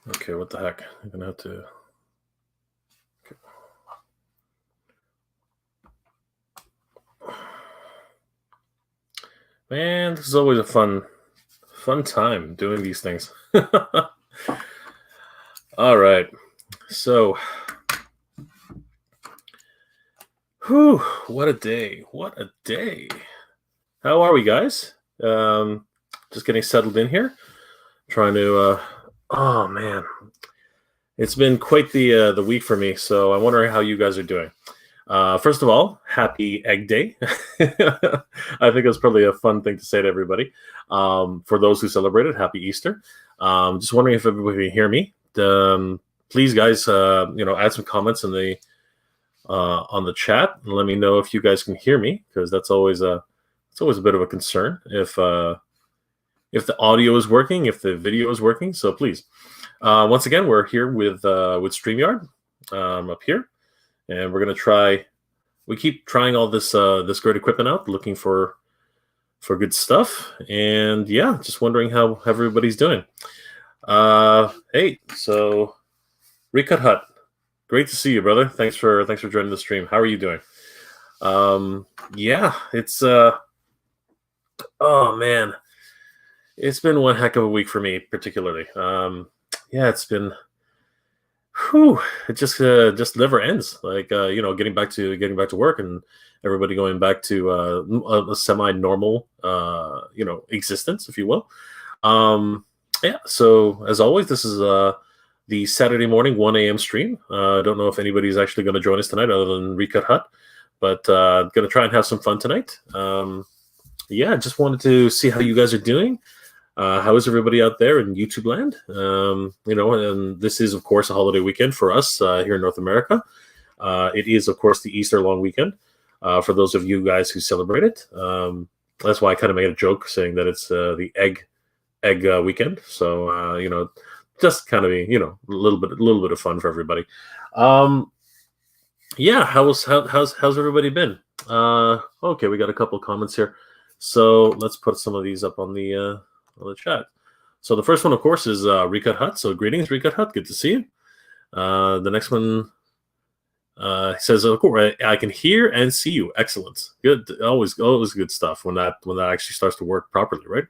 Okay, what the heck? I'm gonna have to. Okay. Man, this is always a fun time doing these things. All right, so, whew, what a day! What a day! How are we, guys? Just getting settled in here. Trying to. Oh man, it's been quite the week for me. So I'm wondering how you guys are doing. First of all, happy Egg Day. I think it's probably a fun thing to say to everybody. For those who celebrate it, happy Easter. Just wondering if everybody can hear me. Please, guys, add some comments in the on the chat and let me know if you guys can hear me, because that's always a bit of a concern if the audio is working, if the video is working. So please, once again, we're here with StreamYard up here. And we're gonna try. We keep trying all this great equipment out, looking for good stuff. And yeah, just wondering how everybody's doing. Hey, so Recut Hut, great to see you, brother. Thanks for joining the stream. How are you doing? Yeah, it's oh man, it's been one heck of a week for me, particularly. Yeah, it's been. Whew, it just never ends. Like getting back to work and everybody going back to a semi-normal existence, if you will. Yeah. So as always, this is the Saturday morning 1 a.m. stream. I don't know if anybody's actually going to join us tonight other than Recut Hut, but going to try and have some fun tonight. Yeah, just wanted to see how you guys are doing. How is everybody out there in YouTube land? And this is, of course, a holiday weekend for us here in North America. It is, of course, the Easter long weekend for those of you guys who celebrate it. That's why I kind of made a joke saying that it's the egg weekend. So, just kind of a little bit of fun for everybody. Yeah, how's everybody been? Okay, we got a couple of comments here. So let's put some of these up on the chat. So the first one, of course, is Recut Hut. So greetings, Recut Hut. Good to see you. The next one says, "Of course, I can hear and see you. Excellent. Good. Always good stuff when that actually starts to work properly, right?"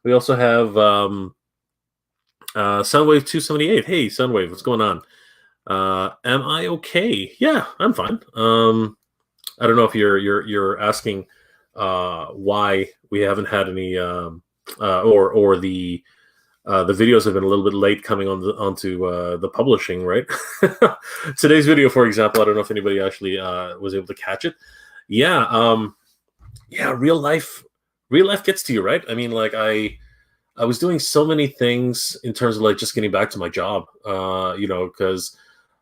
We also have Soundwave 278. Hey, Soundwave, what's going on? Am I okay? Yeah, I'm fine. I don't know if you're asking why we haven't had any or the videos have been a little bit late coming onto the publishing, right? Today's video, for example, I don't know if anybody actually was able to catch it. Yeah, real life gets to you, right? I mean, like I was doing so many things in terms of like just getting back to my job, because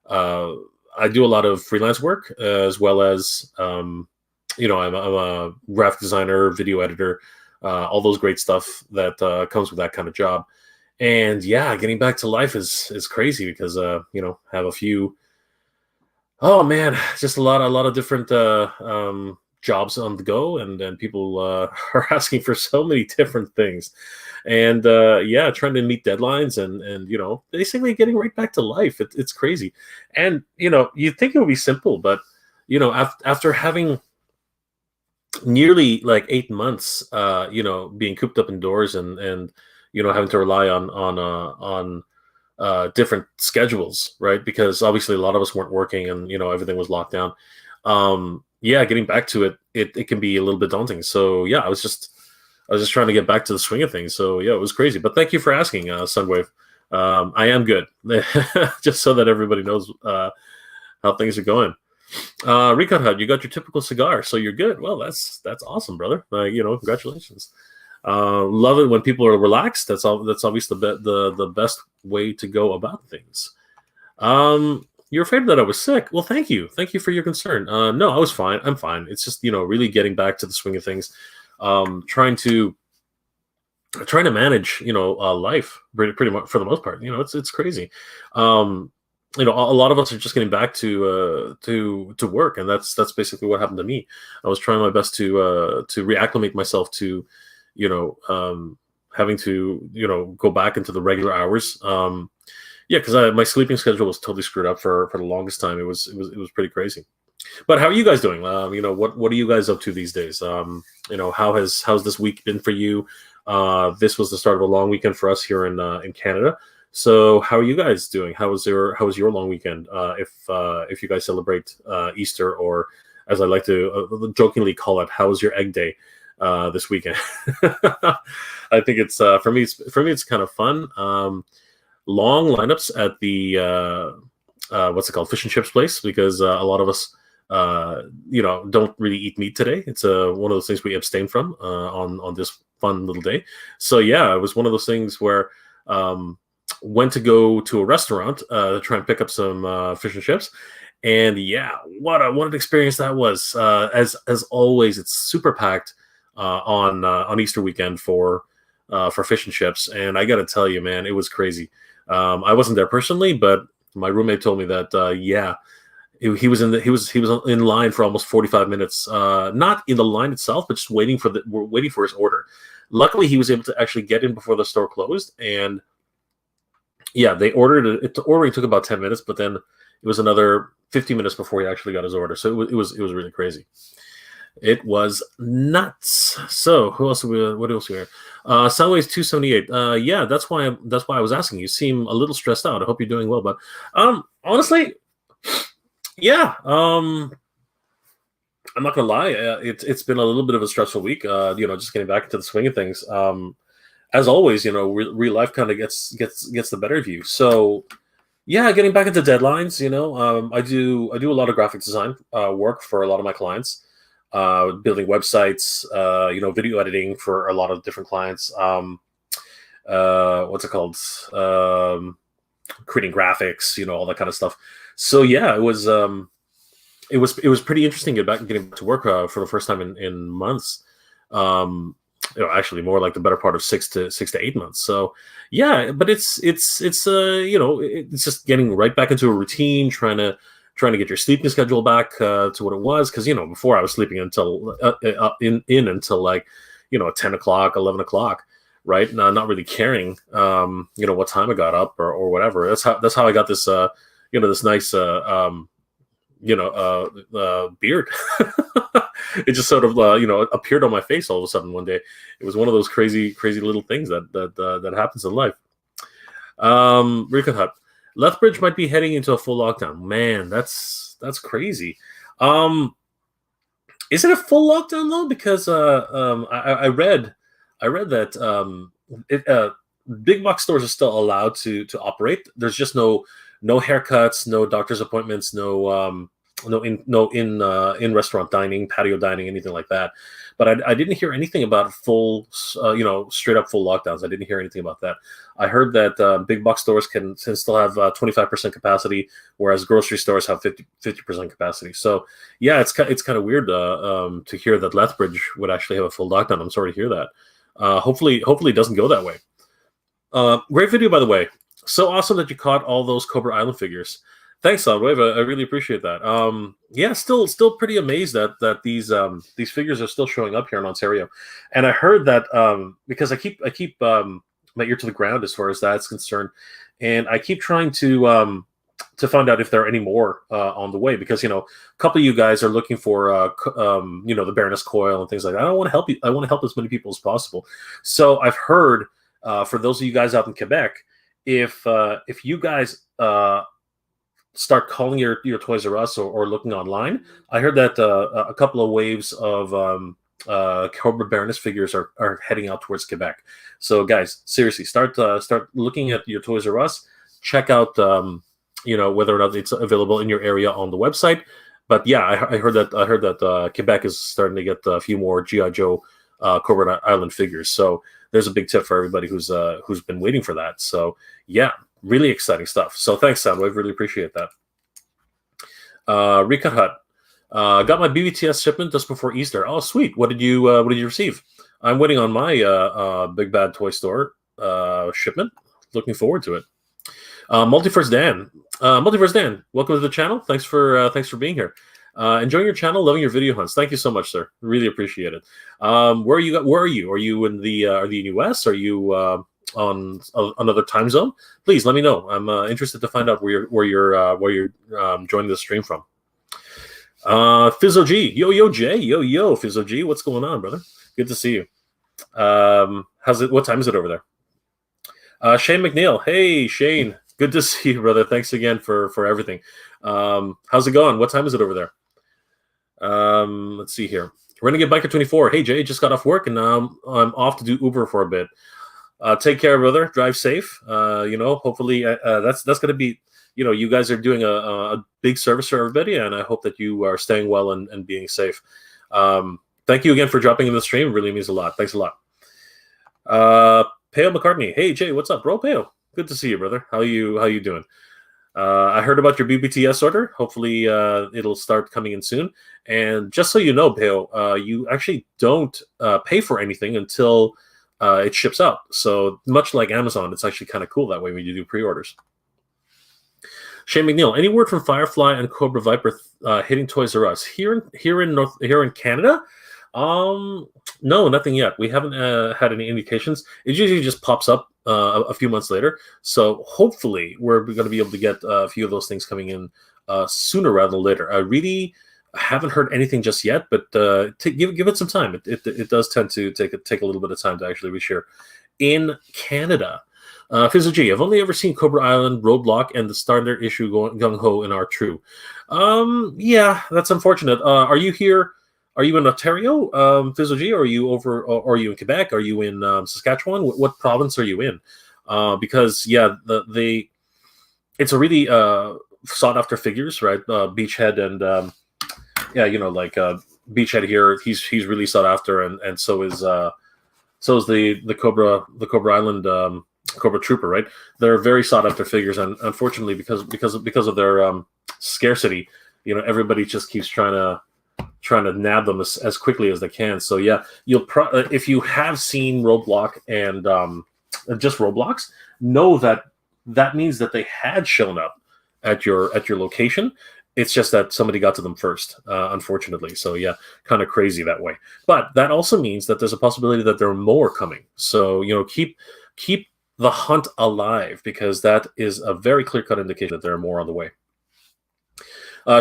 I do a lot of freelance work as well as I'm a graphic designer, video editor, all those great stuff that comes with that kind of job. And yeah, getting back to life is crazy because have a few. Oh man, just a lot of different jobs on the go, and people are asking for so many different things. And trying to meet deadlines and basically getting right back to life. It's crazy. And you think it would be simple, but after having nearly like 8 months, being cooped up indoors and having to rely on different schedules, right? Because obviously a lot of us weren't working and everything was locked down. Getting back to it can be a little bit daunting. So yeah, I was just trying to get back to the swing of things. So yeah, it was crazy. But thank you for asking, Sunwave. I am good, just so that everybody knows how things are going. Recut Hut, you got your typical cigar, so you're good. Well, that's awesome, brother. Congratulations. Love it when people are relaxed. That's obviously the best way to go about things. You're afraid that I was sick. Well, thank you for your concern. No, I was fine. I'm fine. It's just really getting back to the swing of things. Trying to manage life pretty much for the most part. It's crazy. A lot of us are just getting back to work, and that's basically what happened to me. I was trying my best to reacclimate myself to having to go back into the regular hours. Yeah, because my sleeping schedule was totally screwed up for the longest time. It was pretty crazy. But how are you guys doing? What are you guys up to these days? How's this week been for you? This was the start of a long weekend for us here in Canada. So how are you guys doing? How was your long weekend? If you guys celebrate Easter, or as I like to jokingly call it, how was your egg day this weekend? I think it's for me it's kind of fun. Long lineups at the what's it called, fish and chips place, because a lot of us don't really eat meat today. It's one of those things we abstain from on this fun little day. So yeah, it was one of those things where went to go to a restaurant to try and pick up some fish and chips, and yeah, what an experience that was. As always, it's super packed on Easter weekend for fish and chips, and I got to tell you, man, it was crazy. I wasn't there personally, but my roommate told me that yeah, he was in line for almost 45 minutes. Not in the line itself, but just waiting for his order. Luckily, he was able to actually get in before the store closed, and yeah, they ordered it. The ordering took about 10 minutes, but then it was another 50 minutes before he actually got his order. So it was really crazy. It was nuts. So who else? What else we here? Soundwaves 278. Yeah, that's why I was asking. You seem a little stressed out. I hope you're doing well, but honestly, yeah. I'm not gonna lie. It's been a little bit of a stressful week. Just getting back into the swing of things. As always, real life kind of gets the better of you. So yeah, getting back into deadlines. I do a lot of graphic design work for a lot of my clients. Building websites, video editing for a lot of different clients. What's it called? Creating graphics, all that kind of stuff. So yeah, it was pretty interesting getting back to work for the first time in months. Actually more like the better part of 6 to 8 months. So yeah, but it's just getting right back into a routine, trying to get your sleeping schedule back to what it was, because before I was sleeping until until like 10 o'clock, 11 o'clock, right? Not really caring what time I got up or whatever. That's how I got this this nice beard. It just sort of appeared on my face all of a sudden one day. It was one of those crazy little things that happens in life. Rico Hut. Lethbridge might be heading into a full lockdown. Man, that's crazy. Is it a full lockdown though? Because I read that big box stores are still allowed to operate. There's just no haircuts, no doctor's appointments, no in restaurant dining, patio dining, anything like that. But I didn't hear anything about full, straight up full lockdowns. I didn't hear anything about that. I heard that big box stores can still have 25% capacity, whereas grocery stores have 50% capacity. So yeah, it's kind of weird to hear that Lethbridge would actually have a full lockdown. I'm sorry to hear that. Hopefully it doesn't go that way. Great video, by the way. So awesome that you caught all those Cobra Island figures. Thanks, Soundwave. I really appreciate that. Yeah, still pretty amazed that these figures are still showing up here in Ontario. And I heard that because I keep my ear to the ground as far as that's concerned, and I keep trying to find out if there are any more on the way, because a couple of you guys are looking for the Baroness coil and things like that. I want to help you. I want to help as many people as possible. So I've heard for those of you guys out in Quebec, if you guys start calling your Toys R Us or looking online, I heard that a couple of waves of Cobra Baroness figures are heading out towards Quebec. So guys, seriously, start looking at your Toys R Us. Check out whether or not it's available in your area on the website. But yeah, I heard that Quebec is starting to get a few more G.I. Joe Cobra Island figures. So there's a big tip for everybody who's been waiting for that. So yeah, really exciting stuff. So thanks, Soundwave. Really appreciate that. Recut Hut. Got my BBTS shipment just before Easter. Oh, sweet. What did you receive? I'm waiting on my Big Bad Toy Store shipment. Looking forward to it. Multiverse Dan. Multiverse Dan, welcome to the channel. Thanks for being here. Enjoying your channel, loving your video hunts. Thank you so much, sir. Really appreciate it. Where are you? Where are you? Are you in the US? Are you on another time zone? Please let me know. I'm interested to find out where you're joining the stream from. Fizzo G, yo Jay, yo Fizzo G, what's going on, brother? Good to see you. How's it? What time is it over there? Shane McNeil, hey Shane, good to see you, brother. Thanks again for everything. How's it going? What time is it over there? Let's see here. Renegade Biker 24. Hey Jay, just got off work and now I'm off to do Uber for a bit. Take care, brother. Drive safe. Hopefully that's going to be. You guys are doing a big service for everybody, and I hope that you are staying well and being safe. Thank you again for dropping in the stream. It really means a lot. Thanks a lot. Peo McCartney. Hey Jay, what's up, bro? Peo, good to see you, brother. How you doing? I heard about your BBTS order. Hopefully it'll start coming in soon. And just so you know, Peo, you actually don't pay for anything until it ships out. So much like Amazon, it's actually kind of cool that way when you do pre-orders. Shane McNeil, any word from Firefly and Cobra Viper hitting Toys R Us here in Canada? No, nothing yet. We haven't had any indications. It usually just pops up a few months later. So hopefully we're going to be able to get a few of those things coming in sooner rather than later. I really haven't heard anything just yet, but give it some time. It does tend to take a little bit of time to actually reach here in Canada. Fizzo G, I've only ever seen Cobra Island, Roadblock, and the standard issue Gung Ho in our True. Yeah, that's unfortunate. Are you here? Are you in Ontario, Fizzo G? Or are you or are you in Quebec? Are you in Saskatchewan? What province are you in? Because yeah, it's a really sought after figures, right? Beachhead and Beachhead here. He's really sought after, and so is the Cobra Island. Cobra Trooper, right? They're very sought after figures, and unfortunately, because of their scarcity, everybody just keeps trying to nab them as quickly as they can. So yeah, you'll if you have seen Roadblock and just Roblox, know that means that they had shown up at your location. It's just that somebody got to them first, unfortunately. So yeah, kind of crazy that way. But that also means that there's a possibility that there are more coming. So keep the hunt alive, because that is a very clear-cut indication that there are more on the way.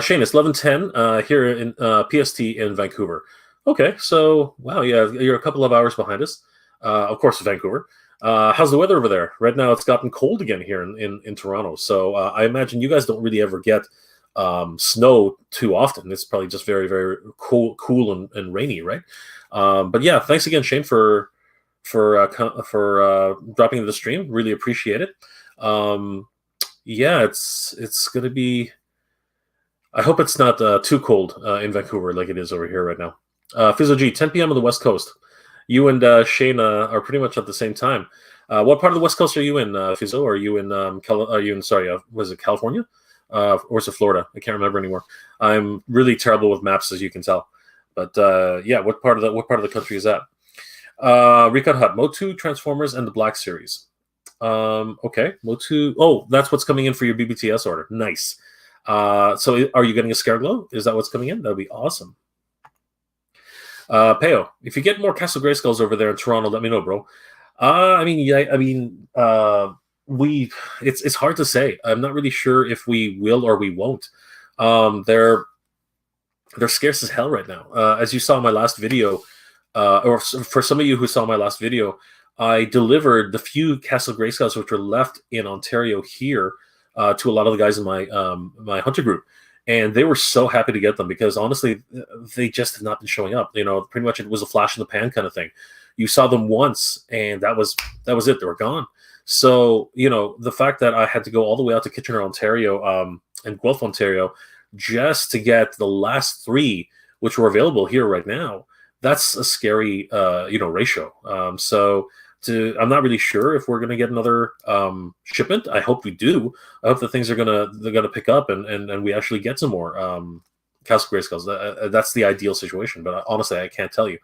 Shane, it's 11:10 here in PST in Vancouver. Okay, so wow, yeah, you're a couple of hours behind us. Of course, Vancouver. How's the weather over there? Right now, it's gotten cold again here in Toronto. So I imagine you guys don't really ever get snow too often. It's probably just very, very cool and rainy, right? But yeah, thanks again, Shane, for dropping into the stream. Really appreciate it. Yeah, it's gonna be. I hope it's not too cold in Vancouver like it is over here right now. Fizzo G, 10 p.m. on the West Coast. You and Shane are pretty much at the same time. What part of the West Coast are you in, Fizzo? Are you in was it California? Or is it Florida? I can't remember anymore. I'm really terrible with maps, as you can tell. But yeah, what part of the country is that? Recon Hut, MOTU, Transformers, and the Black Series. Okay, MOTU. Oh, that's what's coming in for your BBTS order. Nice. So are you getting a Scareglow? Is that what's coming in? That would be awesome. Peo, if you get more Castle Grayskulls over there in Toronto, let me know, bro. It's hard to say. I'm not really sure if we will or we won't. They're scarce as hell right now. As you saw in my last video, or for some of you who saw my last video, I delivered the few Castle Grayskulls which were left in Ontario here to a lot of the guys in my my hunter group, and they were so happy to get them, because honestly, they just have not been showing up. Pretty much it was a flash in the pan kind of thing. You saw them once, and that was it. They were gone. So the fact that I had to go all the way out to Kitchener, Ontario, and Guelph, Ontario, just to get the last 3 which were available here right now, that's a scary ratio. I'm not really sure if we're going to get another shipment. I hope we do. I hope that things are they're gonna pick up and we actually get some more Castle Grayskulls. That's the ideal situation, but honestly, I can't tell you.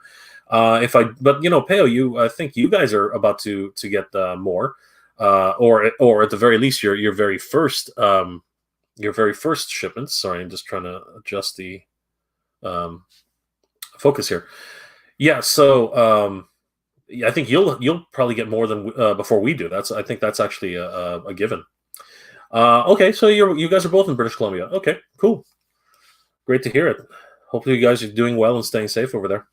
But Peo, I think you guys are about to get more, or at the very least your very first shipments. Sorry, I'm just trying to adjust the focus here. Yeah, so yeah, I think you'll probably get more than before we do. I think that's actually a given. Okay, so you guys are both in British Columbia. Okay, cool, great to hear it. Hopefully, you guys are doing well and staying safe over there.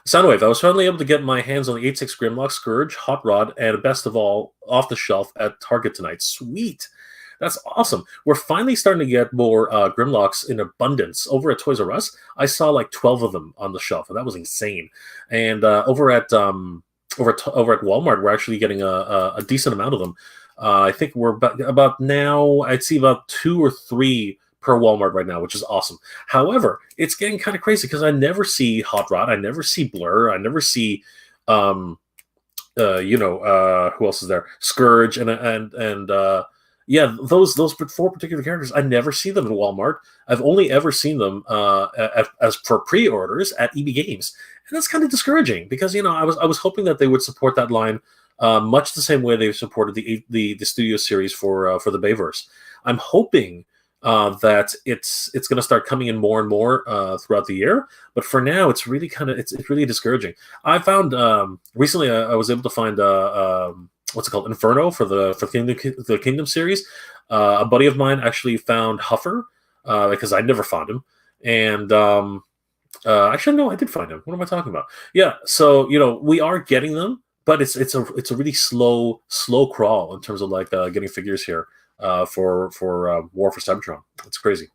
Soundwave, I was finally able to get my hands on the 86 Grimlock, Scourge, Hot Rod, and best of all, off the shelf at Target tonight. Sweet. That's awesome. We're finally starting to get more Grimlocks in abundance. Over at Toys R Us, I saw like 12 of them on the shelf, and that was insane. And over at Walmart, we're actually getting a decent amount of them. I think we're about now, I'd see about 2 or 3 per Walmart right now, which is awesome. However, it's getting kind of crazy because I never see Hot Rod, I never see Blur, I never see who else is there? Scourge and yeah, those 4 particular characters, I never see them in Walmart. I've only ever seen them as for pre-orders at EB Games, and that's kind of discouraging because I was hoping that they would support that line much the same way they've supported the studio series for the Bayverse. I'm hoping that it's going to start coming in more and more throughout the year. But for now, it's really it's really discouraging. I found recently I was able to find what's it called, Inferno for the Kingdom series. A buddy of mine actually found Huffer because I never found him, and actually no, I did find him. What am I talking about? Yeah, so we are getting them, but it's a really slow crawl in terms of like getting figures here. For War for Cybertron. It's crazy.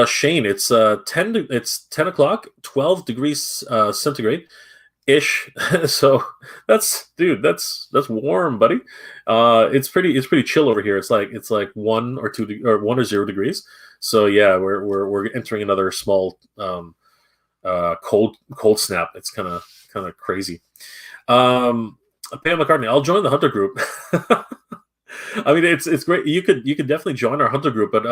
Shane, it's 10 o'clock, 12 degrees centigrade ish. So that's warm, buddy. It's pretty chill over here. It's like 1 or 2 or 1 or 0 degrees. So yeah, we're entering another small cold snap. It's kind of crazy. Pam McCartney, I'll join the Hunter group. I mean, it's great. You could definitely join our Hunter group, but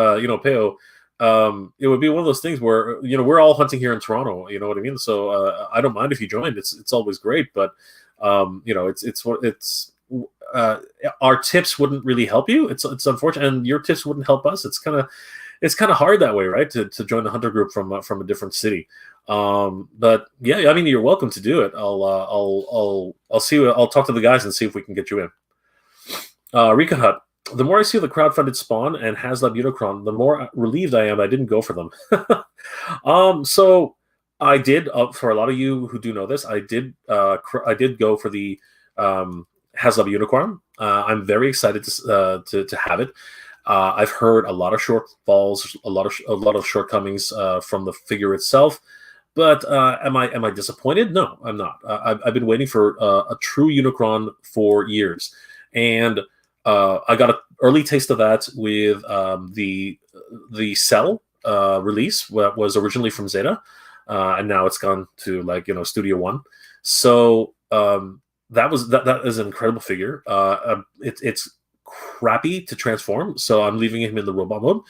Peo, it would be one of those things where we're all hunting here in Toronto. You know what I mean? So I don't mind if you join. It's always great, but it's our tips wouldn't really help you. It's unfortunate, and your tips wouldn't help us. It's kind of hard that way, right? To join the Hunter group from a different city. But yeah, I mean, you're welcome to do it. I'll see. I'll talk to the guys and see if we can get you in. Rika Hut. The more I see the crowdfunded Spawn and HasLab Unicron, the more relieved I am I didn't go for them. So I did. For a lot of you who do know this, I did go for the HasLab Unicron. I'm very excited to have it. I've heard a lot of shortfalls, a lot of shortcomings from the figure itself. But am I disappointed? No, I'm not. I've been waiting for a true Unicron for years, and I got an early taste of that with the Cell release that was originally from Zeta, and now it's gone to Studio One. So that is an incredible figure. It's crappy to transform, so I'm leaving him in the robot mode.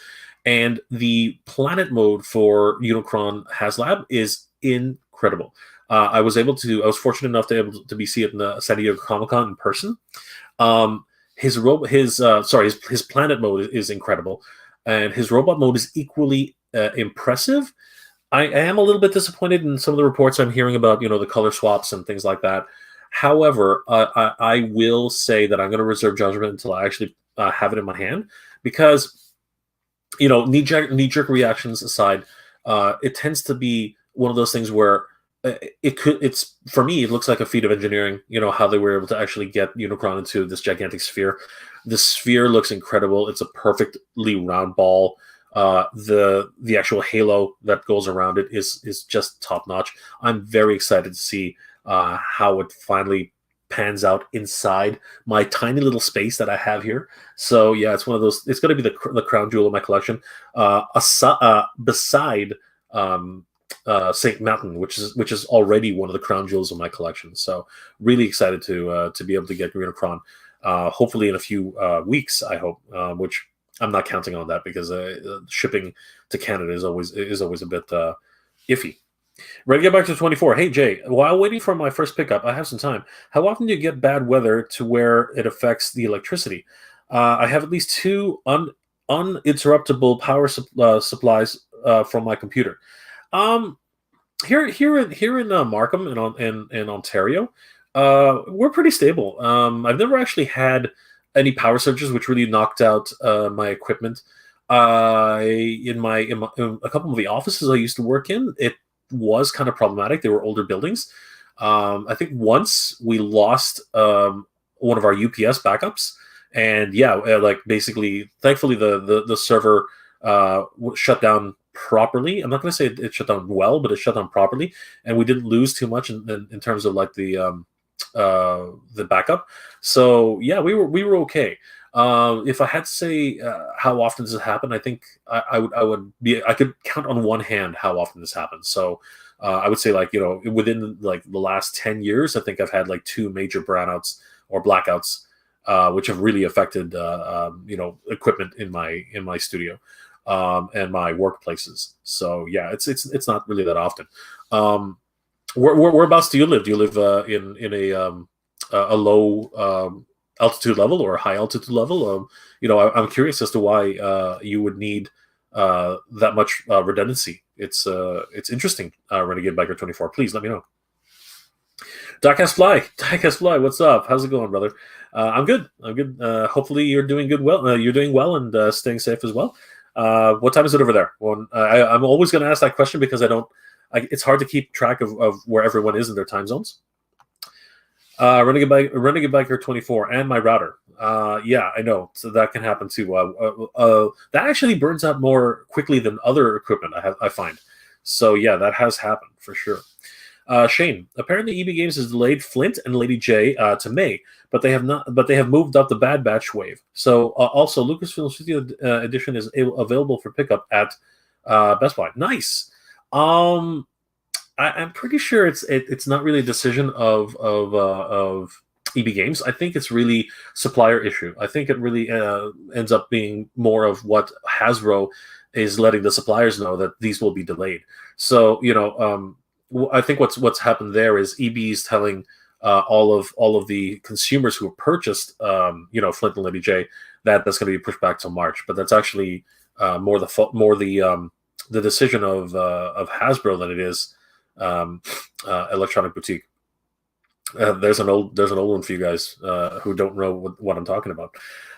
And the planet mode for Unicron HasLab is incredible. I was fortunate enough to be see it in the San Diego Comic-Con in person. His planet mode is incredible, and his robot mode is equally impressive. I am a little bit disappointed in some of the reports I'm hearing about, the color swaps and things like that. However, I will say that I'm going to reserve judgment until I actually have it in my hand, because knee-jerk reactions aside, it tends to be one of those things where it's for me, it looks like a feat of engineering, how they were able to actually get Unicron into this gigantic sphere. The sphere looks incredible. It's a perfectly round ball. The actual halo that goes around it is just top notch. I'm very excited to see how it finally pans out inside my tiny little space that I have here. So yeah, it's one of those. It's going to be the crown jewel of my collection, beside Saint Mountain, which is already one of the crown jewels of my collection. So really excited to be able to get Unicron, hopefully in a few weeks. I hope, which I'm not counting on that because shipping to Canada is always a bit iffy. Ready to get back to 24. Hey, Jay, while waiting for my first pickup, I have some time. How often do you get bad weather to where it affects the electricity? I have at least 2 uninterruptible power supplies from my computer. Um, here in Markham in Ontario, we're pretty stable. I've never actually had any power surges, which really knocked out my equipment. In a couple of the offices I used to work in, it was kind of problematic. They were older buildings. I think once we lost one of our UPS backups, and yeah, like basically, thankfully the server shut down properly. I'm not going to say it shut down well, but it shut down properly, and we didn't lose too much in terms of like the backup. So yeah, we were okay. If I had to say how often does it happen, I think I could count on one hand how often this happens. So I would say, like, within like the last 10 years, I think I've had like two major brownouts or blackouts, which have really affected equipment in my studio and my workplaces. So yeah, it's not really that often. Whereabouts do you live? Do you live in a low altitude level or a high altitude level? I'm curious as to why you would need that much redundancy. It's interesting. Renegade Biker 24. Please let me know. Diecast Fly, what's up? How's it going, brother? I'm good. Hopefully you're doing good. Well, you're doing well and staying safe as well. What time is it over there? Well, I'm always going to ask that question because it's hard to keep track of where everyone is in their time zones. Renegade Biker 24 and my router. Yeah, I know. So that can happen too. That actually burns out more quickly than other equipment I find. So yeah, that has happened for sure. Shane, apparently EB Games has delayed Flint and Lady J to May, but they have not. But they have moved up the Bad Batch wave. So also Lucasfilm Studio Edition is available for pickup at Best Buy. Nice. I'm pretty sure it's not really a decision of EB Games. I think it's really supplier issue. I think it really ends up being more of what Hasbro is letting the suppliers know that these will be delayed. So I think what's happened there is EB's telling all of the consumers who have purchased Flint and Lady J that's going to be pushed back till March. But that's actually more the decision of Hasbro than it is Electronic Boutique. There's an old one for you guys who don't know what I'm talking about.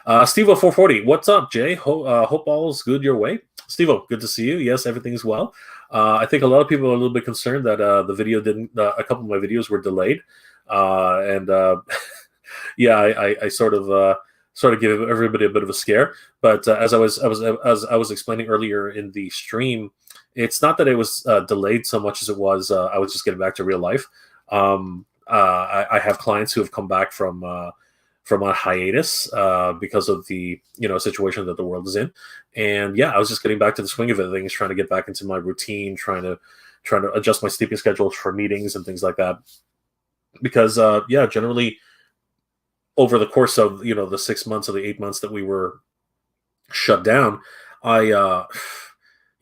Stevo 440, what's up, Jay? Hope all's good your way. Stevo, good to see you. Yes, everything's well. I think a lot of people are a little bit concerned that the video didn't. A couple of my videos were delayed, and yeah, I sort of give everybody a bit of a scare. But as I was explaining earlier in the stream, it's not that it was delayed so much as it was I was just getting back to real life. I have clients who have come back from a hiatus because of the situation that the world is in, and yeah, I was just getting back to the swing of it. Things, trying to get back into my routine, trying to adjust my sleeping schedules for meetings and things like that. Because yeah, generally over the course of the 6 months or the 8 months that we were shut down, I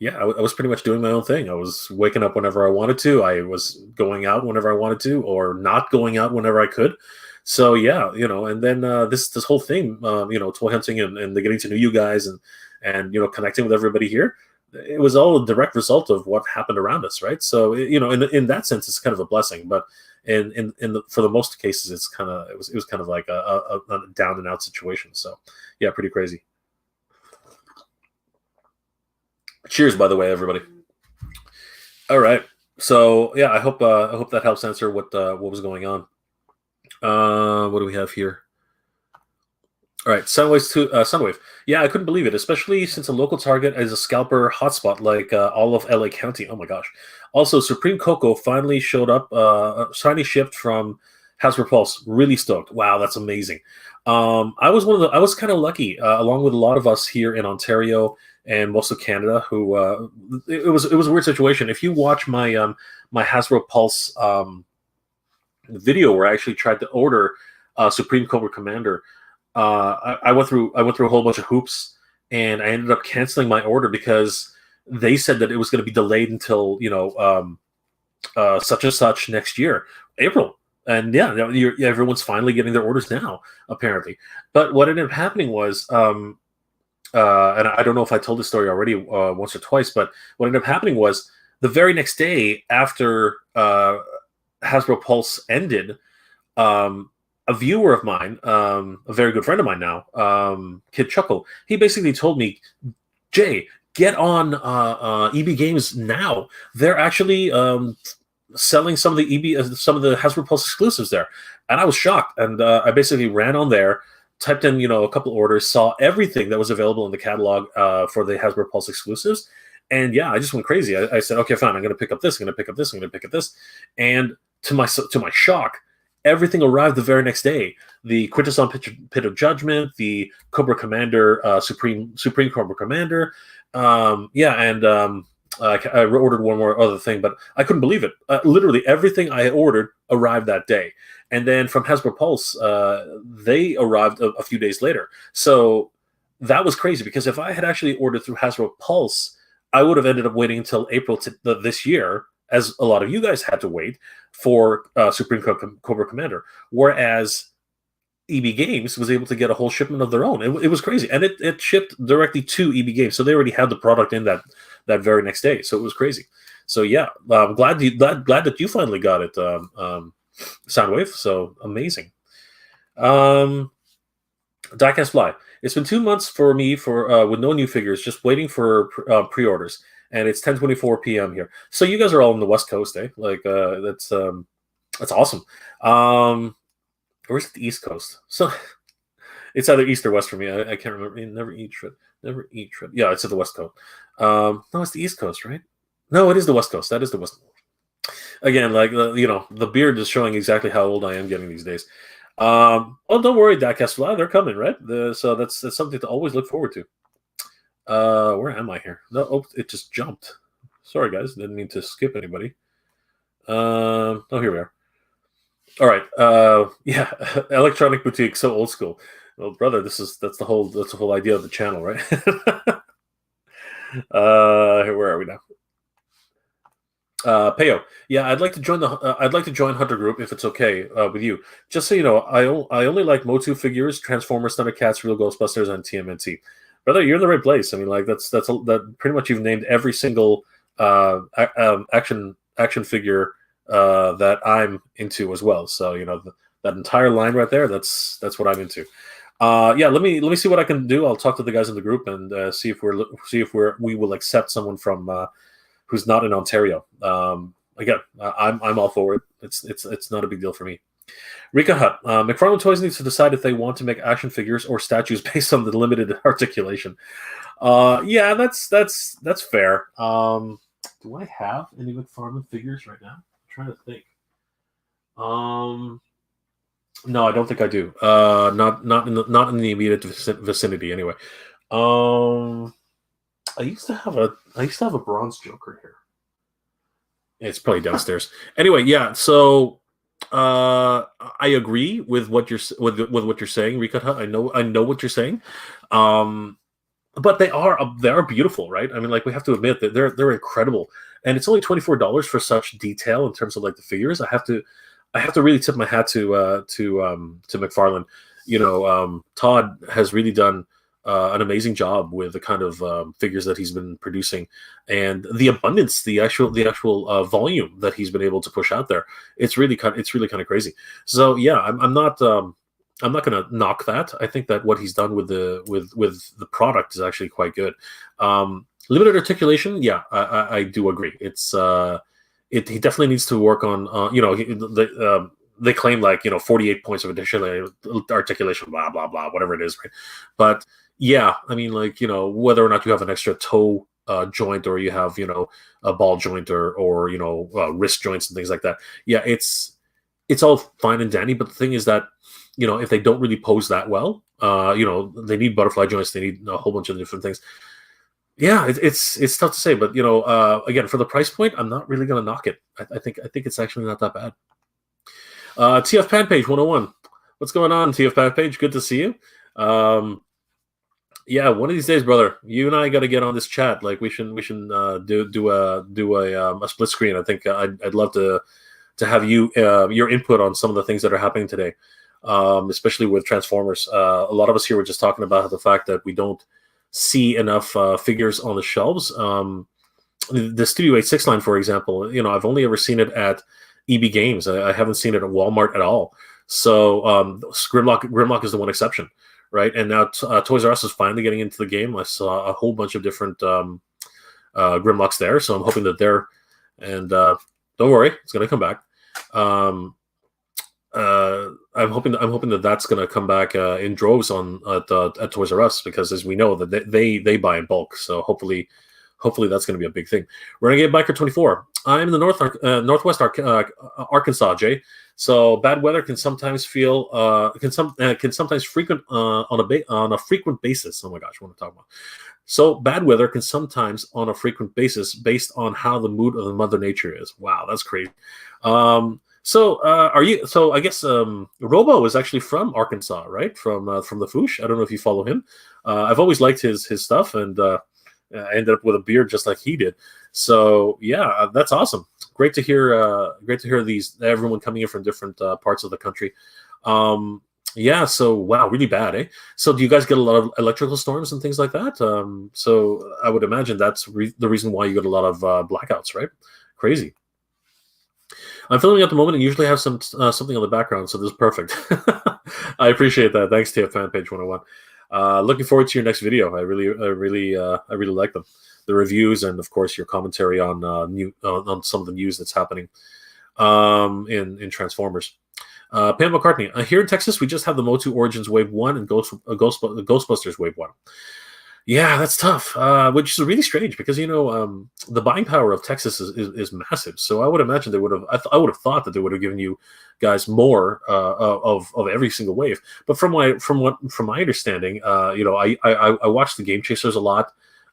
was pretty much doing my own thing. I was waking up whenever I wanted to. I was going out whenever I wanted to, or not going out whenever I could. So yeah, and then this whole thing, toy hunting and getting to know you guys and connecting with everybody here, it was all a direct result of what happened around us, right? So in that sense, it's kind of a blessing. But for the most cases, it was kind of like a down and out situation. So yeah, pretty crazy. Cheers, by the way, everybody. All right. So yeah, I hope that helps answer what was going on. What do we have here? All right, Sunwave. Yeah, I couldn't believe it, especially since a local target is a scalper hotspot like all of LA County. Oh my gosh. Also, Supreme Coco finally showed up, finally shipped from Hasbro Pulse. Really stoked. Wow, that's amazing. I was kind of lucky, along with a lot of us here in Ontario and most of Canada, who it was a weird situation. If you watch my my Hasbro Pulse video where I actually tried to order Supreme Cobra Commander, I went through a whole bunch of hoops, and I ended up canceling my order because they said that it was going to be delayed until such and such next year, April. And yeah, everyone's finally getting their orders now, apparently. But what ended up happening was and I don't know if I told this story already once or twice, but what ended up happening was the very next day after Hasbro Pulse ended, a viewer of mine, a very good friend of mine now, Kid Chuckle, he basically told me, Jay, get on EB Games now. They're actually selling some of the some of the Hasbro Pulse exclusives there, and I was shocked. And I basically ran on there, typed in a couple orders, saw everything that was available in the catalog for the Hasbro Pulse exclusives, and yeah, I just went crazy. I said, okay, fine, I'm going to pick up this, I'm going to pick up this, I'm going to pick up this, and to my shock, everything arrived the very next day. The Quintesson Pit of Judgment, the Cobra Commander, Supreme Cobra Commander, I ordered one more other thing, but I couldn't believe it. Literally everything I ordered arrived that day. And then from Hasbro Pulse, they arrived a few days later. So that was crazy, because if I had actually ordered through Hasbro Pulse, I would have ended up waiting until April this year, as a lot of you guys had to wait for Supreme Cobra Commander. Whereas EB Games was able to get a whole shipment of their own. It was crazy. And it shipped directly to EB Games. So they already had the product in that very next day. So it was crazy. So yeah, I'm glad that you finally got it, Soundwave. So amazing. Diecast Fly. It's been 2 months for me with no new figures, just waiting for pre-orders. And it's 10:24 p.m. here. So you guys are all on the West Coast, eh? Like that's awesome. Where's the East Coast? So it's either East or West for me. I can't remember. Never eat trip. Yeah, it's at the West Coast. No, it's the East Coast, right? No, it is the West Coast. That is the West Coast. Again, like the beard is showing exactly how old I am getting these days. Oh, don't worry, Diecast Fly, they're coming, right? So that's something to always look forward to. Where am I here? No, oh, it just jumped. Sorry, guys, didn't mean to skip anybody. Oh, here we are. All right. Yeah, Electronic Boutique, so old school. Well, brother, that's the whole idea of the channel, right? Where are we now? Payo, yeah, I'd like to join Hunter Group if it's okay with you. Just so you know, I only like MOTU figures, Transformers, Thundercats, Real Ghostbusters, and TMNT. Brother, you're in the right place. I mean, like that's pretty much you've named every single action figure that I'm into as well. So that entire line right there, that's what I'm into. Yeah, let me see what I can do. I'll talk to the guys in the group and see if we will accept someone from who's not in Ontario. Again, I'm all for it. It's not a big deal for me. Rika Hut, McFarlane Toys needs to decide if they want to make action figures or statues based on the limited articulation. Yeah, that's fair. Do I have any McFarlane figures right now? I'm trying to think. No, I don't think I do. Not in the immediate vicinity anyway. I used to have a bronze Joker here. It's probably downstairs. Anyway, yeah. So I agree with what you're saying, Rika. I know what you're saying. But they are beautiful, right? I mean, like, we have to admit that they're incredible, and it's only $24 for such detail in terms of like the figures. I have to really tip my hat to McFarlane. Todd has really done an amazing job with the kind of figures that he's been producing, and the abundance, the actual volume that he's been able to push out there. It's really kind of crazy. So yeah, I'm not going to knock that. I think that what he's done with the product is actually quite good. Limited articulation, yeah, I do agree. It's he definitely needs to work on. They claim 48 points of additional articulation, blah blah blah, whatever it is, right? But yeah, I mean, whether or not you have an extra toe joint, or you have a ball joint, or wrist joints and things like that. Yeah, it's all fine and dandy. But the thing is that if they don't really pose that well, they need butterfly joints, they need a whole bunch of different things. Yeah, it's tough to say, but again, for the price point, I'm not really going to knock it. I think it's actually not that bad. TF Panpage 101, what's going on, TF Panpage? Good to see you. Yeah, one of these days, brother, you and I got to get on this chat. Like, we should do a split screen. I think I'd love to have your input on some of the things that are happening today, especially with Transformers. A lot of us here were just talking about the fact that we don't see enough figures on the shelves. The Studio 86 line, for example, I've only ever seen it at EB Games. I haven't seen it at Walmart at all. So Grimlock is the one exception, right? And now Toys R Us is finally getting into the game. I saw a whole bunch of different Grimlocks there, so I'm hoping that they're, and don't worry, it's going to come back. I'm hoping that that's going to come back in droves at Toys R Us, because as we know that they buy in bulk. So hopefully that's going to be a big thing. Renegade Biker 24. I'm in the northwest Arkansas, Jay. So bad weather can sometimes frequent on a frequent basis. Oh my gosh, what am I talking about? So bad weather can sometimes on a frequent basis based on how the mood of the Mother Nature is. Wow, that's crazy. So I guess Robo is actually from Arkansas, right? From the Foosh. I don't know if you follow him. I've always liked his stuff, and I ended up with a beard just like he did. So yeah, that's awesome. Great to hear. Great to hear everyone coming in from different parts of the country. Yeah. So wow, really bad, eh? So do you guys get a lot of electrical storms and things like that? So I would imagine that's the reason why you get a lot of blackouts, right? Crazy. I'm filming at the moment and usually have something on the background, so this is perfect. I appreciate that. Thanks to Fanpage 101. Looking forward to your next video. I really like them, the reviews, and of course your commentary on on some of the news that's happening in Transformers. Pam McCartney, here in Texas, we just have the MOTU Origins Wave 1 and Ghostbusters Wave 1. Yeah, that's tough, which is really strange because the buying power of Texas is massive. So I would imagine they would have. I would have thought that they would have given you guys more of every single wave. But from my understanding, I watch the Game Chasers a lot.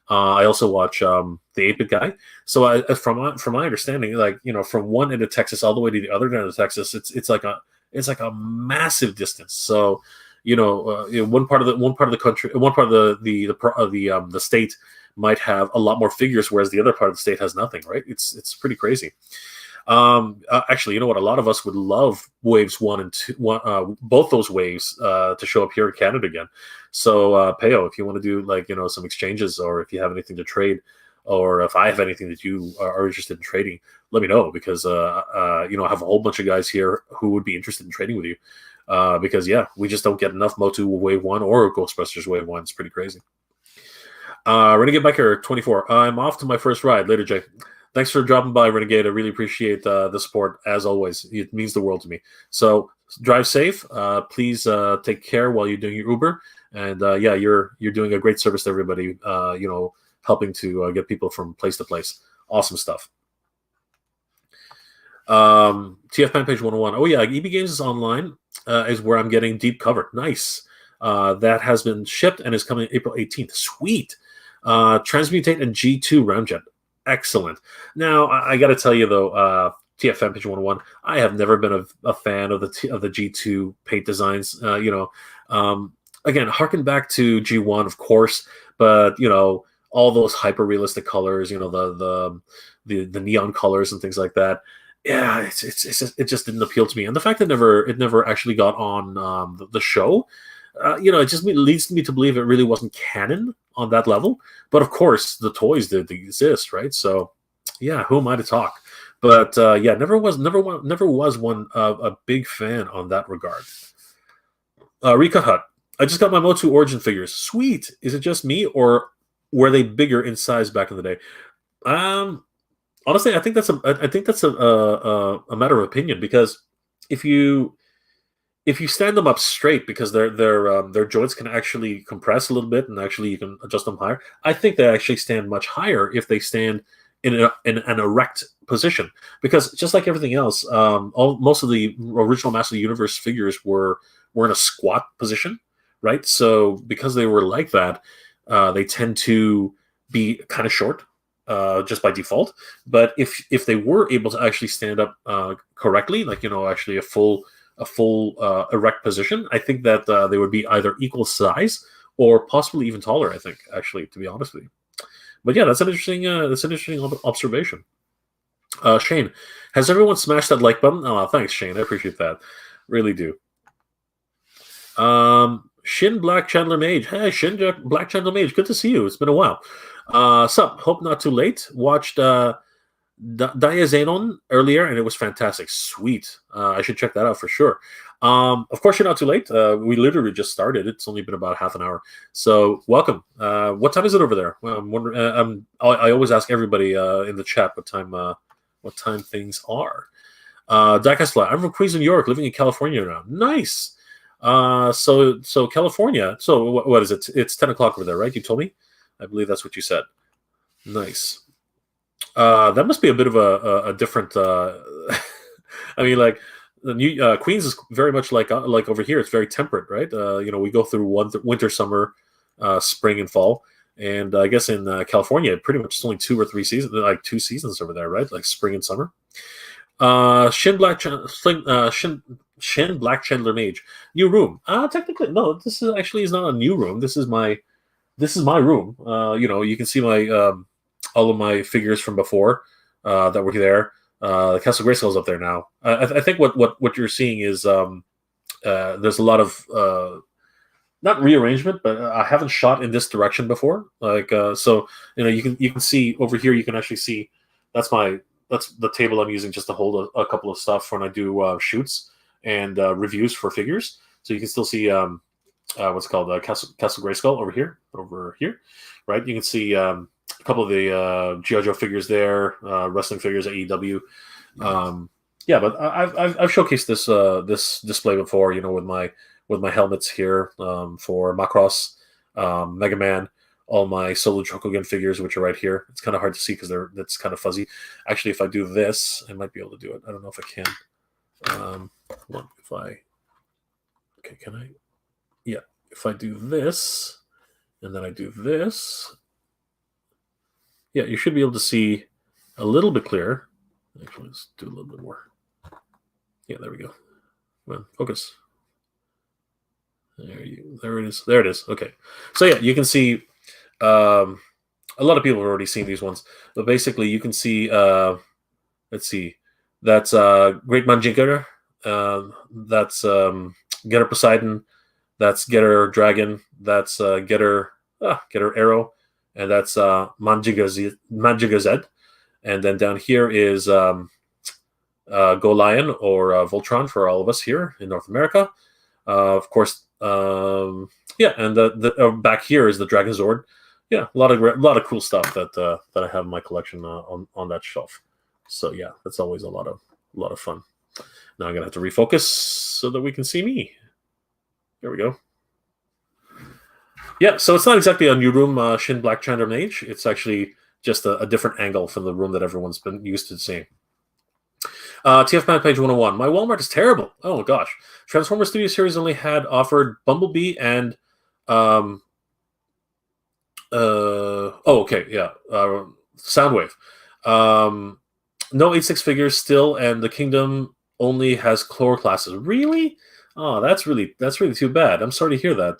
I also watch the 8-Bit Guy. So from my understanding, from one end of Texas all the way to the other end of Texas, it's like a massive distance. So one part of the country, one part of the state might have a lot more figures, whereas the other part of the state has nothing. Right? It's pretty crazy. Actually, you know what? A lot of us would love waves 1 and 2, both those waves to show up here in Canada again. So, Peo, if you want to do some exchanges, or if you have anything to trade, or if I have anything that you are interested in trading, let me know, because I have a whole bunch of guys here who would be interested in trading with you. Because we just don't get enough MOTU Wave 1 or Ghostbusters Wave 1. It's pretty crazy. Renegade Biker 24. I'm off to my first ride. Later, Jay. Thanks for dropping by, Renegade. I really appreciate the support, as always. It means the world to me. So drive safe. Please take care while you're doing your Uber. And you're doing a great service to everybody, helping to get people from place to place. Awesome stuff. TF Fan Page 101. Oh yeah, EB Games is online, is where I'm getting Deep Cover. Nice. That has been shipped and is coming April 18th. Sweet. Transmutate and G2 Ramjet. Excellent. Now I got to tell you though, TF Fan Page 101, I have never been a fan of the G2 paint designs. Again, harken back to G1, of course, but all those hyper realistic colors, the neon colors and things like that. Yeah, it just didn't appeal to me, and the fact that it never actually got on the show, it just leads me to believe it really wasn't canon on that level. But of course, the toys did exist, right? So, yeah, who am I to talk? But never was one a big fan on that regard. Recut Hut. I just got my MOTU Origin figures. Sweet. Is it just me, or were they bigger in size back in the day? Honestly, I think that's a matter of opinion, because if you stand them up straight, because their joints can actually compress a little bit, and actually you can adjust them higher. I think they actually stand much higher if they stand in an erect position, because just like everything else, most of the original Master of the Universe figures were in a squat position, right? So because they were like that, they tend to be kind of short. Just by default. But if they were able to actually stand up correctly, actually a full erect position, I think that they would be either equal size or possibly even taller. I think, actually, to be honest with you. But yeah, that's an interesting observation. Shane, has everyone smashed that like button? Oh, thanks, Shane. I appreciate that. Really do. Shin Black Chandler Mage. Hey, Black Chandler Mage. Good to see you. It's been a while. Sup? Hope not too late. Watched Diazenon earlier, and it was fantastic. Sweet. I should check that out for sure. Of course, you're not too late. We literally just started. It's only been about half an hour. So welcome. What time is it over there? Well, I'm wondering. I always ask everybody in the chat what time things are. Diecast, I'm from Queens, New York, living in California now. Nice. So California. So what is it? It's 10 o'clock over there, right? You told me. I believe that's what you said. Nice. That must be a bit of a different. I mean, like the new Queens is very much like over here. It's very temperate, right? We go through winter, summer, spring, and fall. And I guess in California, pretty much it's only 2 or 3 seasons, like 2 seasons over there, right? Like spring and summer. Shin Black Chandler Mage. New room. Technically, no. This is not a new room. This is my room. You can see my all of my figures from before that were there. Castle Grayskull's up there now. I think what you're seeing is there's a lot of not rearrangement, but I haven't shot in this direction before. So you can see over here. You can actually see that's the table I'm using just to hold a couple of stuff when I do shoots and reviews for figures. So you can still see what's called Castle Grayskull over here, right? You can see a couple of the G.I. Joe figures there, wrestling figures at AEW. But I've showcased this display before, with my helmets here for Macross, Mega Man, all my solo Chokogen figures, which are right here. It's kind of hard to see because that's kind of fuzzy. Actually, if I do this, I might be able to do it. I don't know if I can. Hold on. Can I? Yeah. If I do this, and then I do this, yeah, you should be able to see a little bit clearer. Actually, let's do a little bit more. Yeah, there we go. Come on, focus. There it is. There it is. Okay. So yeah, you can see. A lot of people have already seen these ones, but basically you can see. Let's see. That's Great Manjinker. That's Getter Poseidon. That's Getter Dragon. That's Getter Arrow, and that's Manjiga Z. And then down here is Go Lion or Voltron for all of us here in North America. Of course, and the back here is the Dragon Zord. Yeah, a lot of cool stuff that I have in my collection on that shelf. So yeah, that's always a lot of fun. Now I'm gonna have to refocus so that we can see me. There we go. Yeah, so it's not exactly a new room, Shin Black Chandler Mage. It's actually just a different angle from the room that everyone's been used to seeing. TF Man page 101. My Walmart is terrible. Oh gosh. Transformers Studio Series only had offered Bumblebee and Soundwave. No 8.6 figures still, and the Kingdom only has Chlor classes. Really? Oh, that's really too bad. I'm sorry to hear that.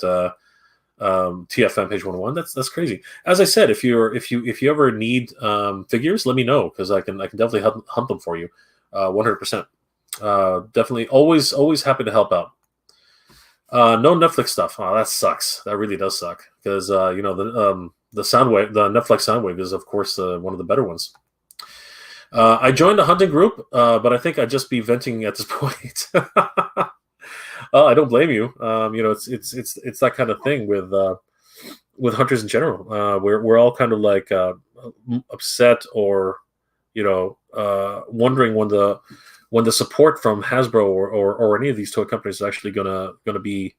TF Fan page 101. That's crazy. As I said, if you ever need figures, let me know because I can definitely hunt them for you. 100%. Definitely always happy to help out. No Netflix stuff. Oh, that sucks. That really does suck because the Soundwave, the Netflix Soundwave is of course one of the better ones. I joined a hunting group, but I think I'd just be venting at this point. I don't blame you. It's that kind of thing with hunters in general. We're all kind of like upset or wondering when the support from Hasbro or any of these toy companies is actually gonna be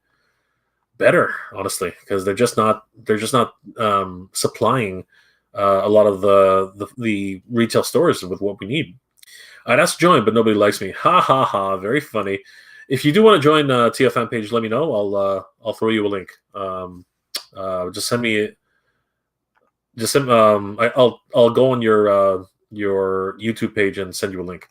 better, honestly, because they're just not supplying a lot of the retail stores with what we need. I'd ask to join, but nobody likes me. Ha ha ha! Very funny. If you do want to join TFM page, let me know. I'll throw you a link. Just send me. I'll go on your YouTube page and send you a link.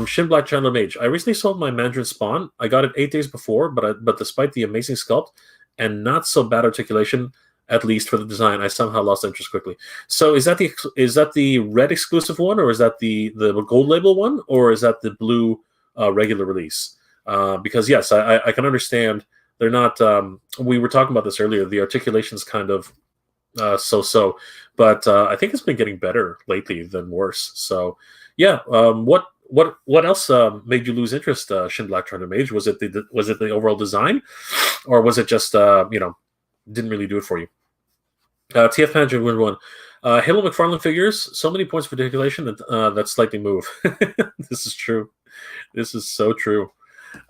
Shin Black Chandler Mage. I recently sold my Mandarin Spawn. I got it 8 days before, but despite the amazing sculpt and not so bad articulation, at least for the design, I somehow lost interest quickly. So is that the red exclusive one, or is that the gold label one, or is that the blue regular release? Because yes, I can understand They're not. We were talking about this earlier. The articulation's kind of so-so, but I think it's been getting better lately than worse. So, yeah. What else made you lose interest, Shin Black Tournament Mage? Was it the overall design, or was it just didn't really do it for you? TF Manager win one. Halo McFarlane figures, so many points of articulation that slightly move. This is true. This is so true.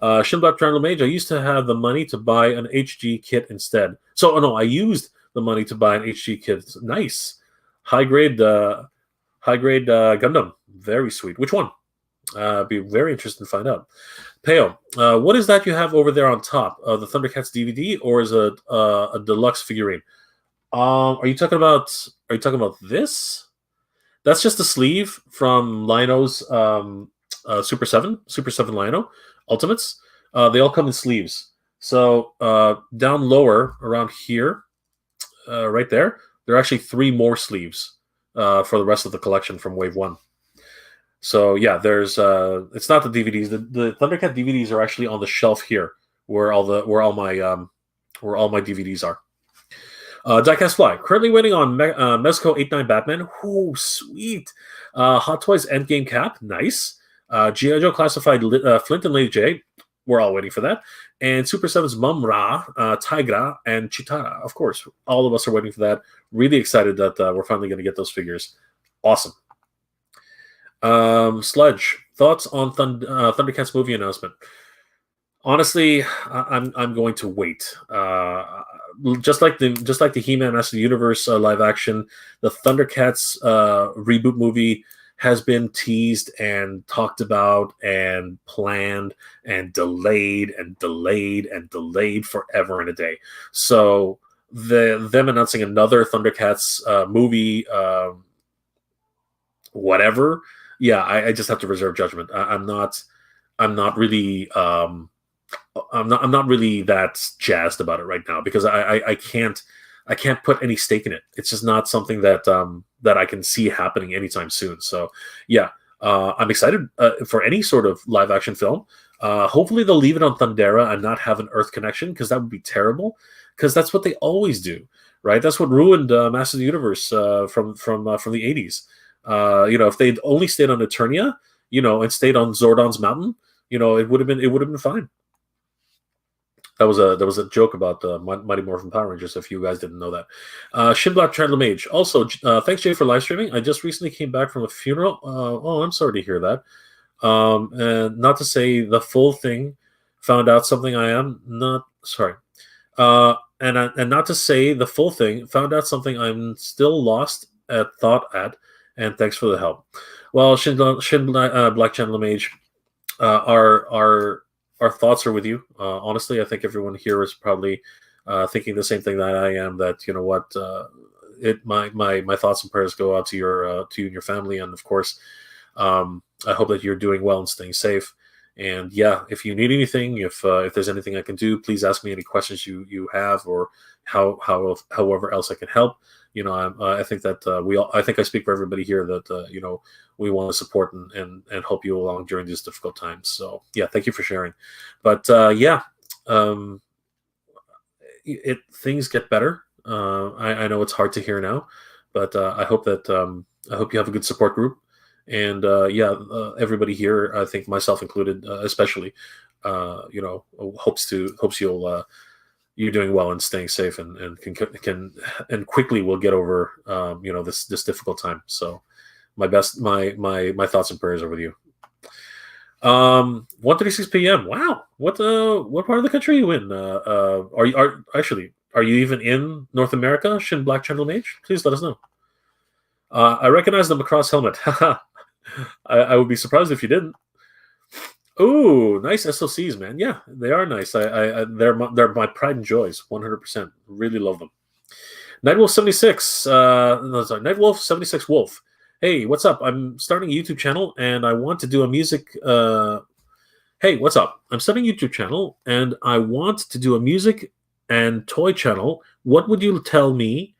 Shinblack Triangle Mage, I used to have the money to buy an HG kit instead. So, oh no, I used the money to buy an HG kit. Nice. High grade Gundam. Very sweet. Which one? Be very interested to find out. Peo, what is that you have over there on top? The Thundercats DVD, or is it a deluxe figurine? Are you talking about this? That's just the sleeve from Lino's Super 7 Lino Ultimates. They all come in sleeves. So down lower around here, right there are actually 3 more sleeves for the rest of the collection from Wave 1. So yeah, there's it's not the DVDs. The Thundercat DVDs are actually on the shelf here, where all my DVDs are. Diecast Fly. Currently waiting on Mezco 89 Batman. Ooh, sweet. Hot Toys Endgame Cap. Nice. G.I. Joe Classified Flint and Lady J. We're all waiting for that. And Super 7's Mum Ra, Tigra, and Chitara. Of course, all of us are waiting for that. Really excited that we're finally going to get those figures. Awesome. Sledge. Thoughts on Thundercats movie announcement? Honestly, I'm going to wait. Just like the He-Man Master of the Universe live action, the Thundercats reboot movie has been teased and talked about and planned and delayed forever and a day. So them announcing another Thundercats movie, whatever. Yeah, I just have to reserve judgment. I'm not really that jazzed about it right now, because I can't put any stake in it. It's just not something that I can see happening anytime soon. So yeah, I'm excited for any sort of live action film. Hopefully they'll leave it on Thundera and not have an Earth connection, because that would be terrible. Because that's what they always do, right? That's what ruined Masters of the Universe from the 80s. If they'd only stayed on Eternia, and stayed on Zordon's Mountain, it would have been fine. That was a joke about Mighty Morphin Power Rangers, if you guys didn't know that. Shinblack Chandler Mage. Also, thanks, Jay, for live streaming. I just recently came back from a funeral. I'm sorry to hear that. And not to say the full thing, found out something I am not sorry. And not to say the full thing, found out something I'm still lost at thought at. And thanks for the help. Well, Black Chandler Mage, our thoughts are with you. Honestly, I think everyone here is probably thinking the same thing that I am. That my thoughts and prayers go out to you and your family, and of course, I hope that you're doing well and staying safe. And yeah, if you need anything, if there's anything I can do, please ask me any questions you have, or however else I can help. I think that I think I speak for everybody here that we want to support and help you along during these difficult times. So yeah, thank you for sharing. But things get better. I know it's hard to hear now, but I hope you have a good support group. And everybody here, I think myself included, especially, hopes you're doing well and staying safe, and can quickly will get over this difficult time. So my thoughts and prayers are with you. 1:36 p.m. Wow, what part of the country are you in? Are you even in North America? Shin Black Channel Mage, please let us know. I recognize the Macross helmet. I would be surprised if you didn't. Ooh, nice SOCs, man. Yeah, they are nice. They're my pride and joys, 100%. Really love them. Nightwolf 76. Nightwolf 76 Wolf. Hey, what's up? I'm starting a YouTube channel, and I want to do a music. Hey, what's up? I'm starting a YouTube channel, and I want to do a music and toy channel. What would you tell me?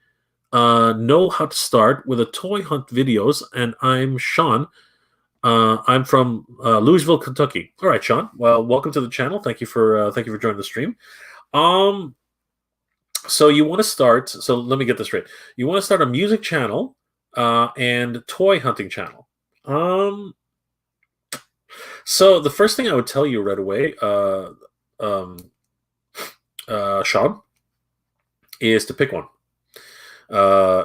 Know how to start with a toy hunt videos, and I'm Sean. I'm from Louisville, Kentucky. All right, Sean. Well, welcome to the channel. Thank you for joining the stream. Um, so you want to start. So let me get this straight. You want to start a music channel and toy hunting channel. Um, so the first thing I would tell you right away, um, Sean, is to pick one.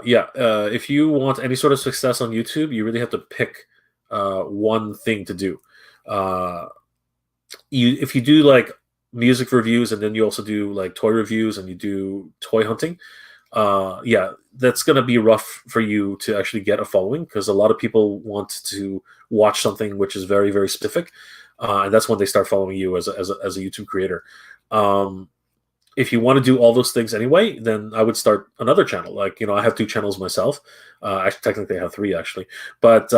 Yeah, if you want any sort of success on YouTube, you really have to pick one thing to do. Uh, if you do like music reviews and then you also do like toy reviews and you do toy hunting, yeah, that's gonna be rough for you to actually get a following because a lot of people want to watch something which is very very specific, and that's when they start following you as a YouTube creator. Um, if you want to do all those things anyway, then I would start another channel. Like, I have two channels myself. Actually, technically, I have three actually. But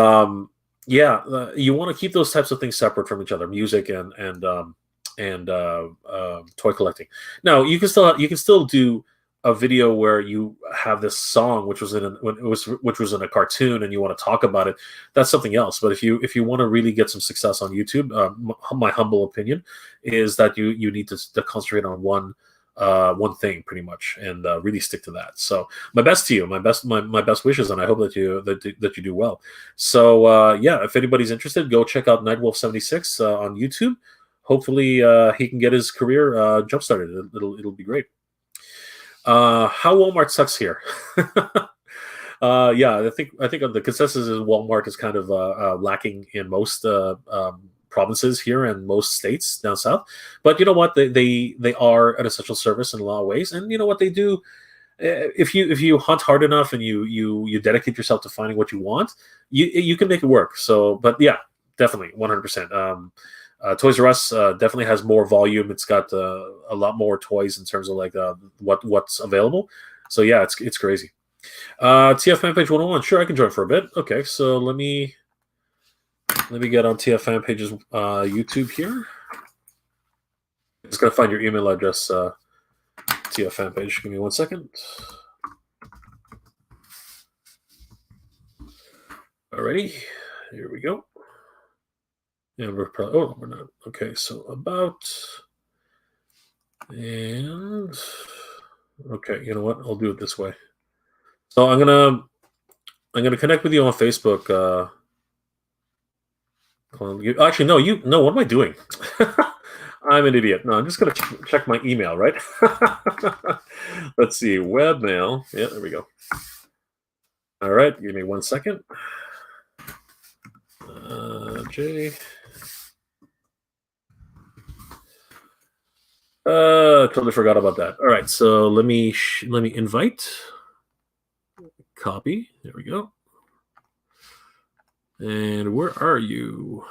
yeah, you want to keep those types of things separate from each other: music and toy collecting. Now, you can still do a video where you have this song which was in a cartoon and you want to talk about it. That's something else. But if you want to really get some success on YouTube, my humble opinion is that you need to concentrate on one thing pretty much and really stick to that. So my best to you, my best wishes, and I hope that you do well. So yeah, if anybody's interested, go check out Nightwolf76 on YouTube. Hopefully he can get his career jump started. It'll be great. How Walmart sucks here. Yeah, I think the consensus is Walmart is kind of lacking in most provinces here and most states down south. But you know what? They are an essential service in a lot of ways, and you know what they do. If you hunt hard enough and you dedicate yourself to finding what you want, you can make it work. So, but yeah, definitely 100%. Toys R Us definitely has more volume. It's got a lot more toys in terms of like what's available. So yeah, it's crazy. TF fan page 101. Sure, I can join for a bit. Okay, so let me get on TF fan page's YouTube here. Just gotta find your email address. TF fan page. Give me 1 second. Alrighty, here we go. And we're probably, we're not. Okay, so about, and okay, you know what? I'll do it this way. So I'm gonna connect with you on Facebook. Actually, no. What am I doing? I'm an idiot. No, I'm just gonna check my email, right? Let's see, webmail. Yeah, there we go. All right, give me 1 second. J. Totally forgot about that. All right, so let me invite. Copy. There we go. And where are you?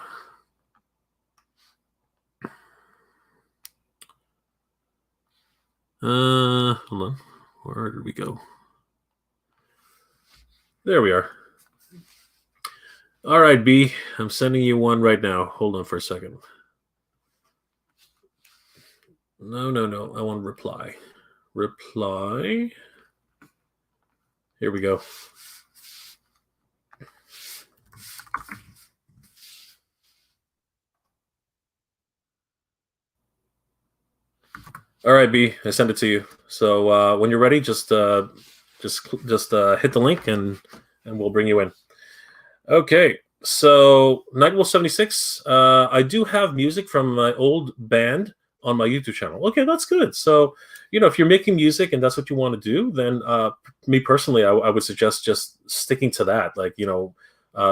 Hold on. Where did we go? There we are. All right, B. I'm sending you one right now. Hold on for a second. No. I want reply. Reply. Here we go. All right, B. I sent it to you. So when you're ready, just hit the link and we'll bring you in. Okay. So Nightwolf 76. I do have music from my old band on my YouTube channel. Okay, that's good. So, if you're making music and that's what you want to do, then me personally, I would suggest just sticking to that. Like,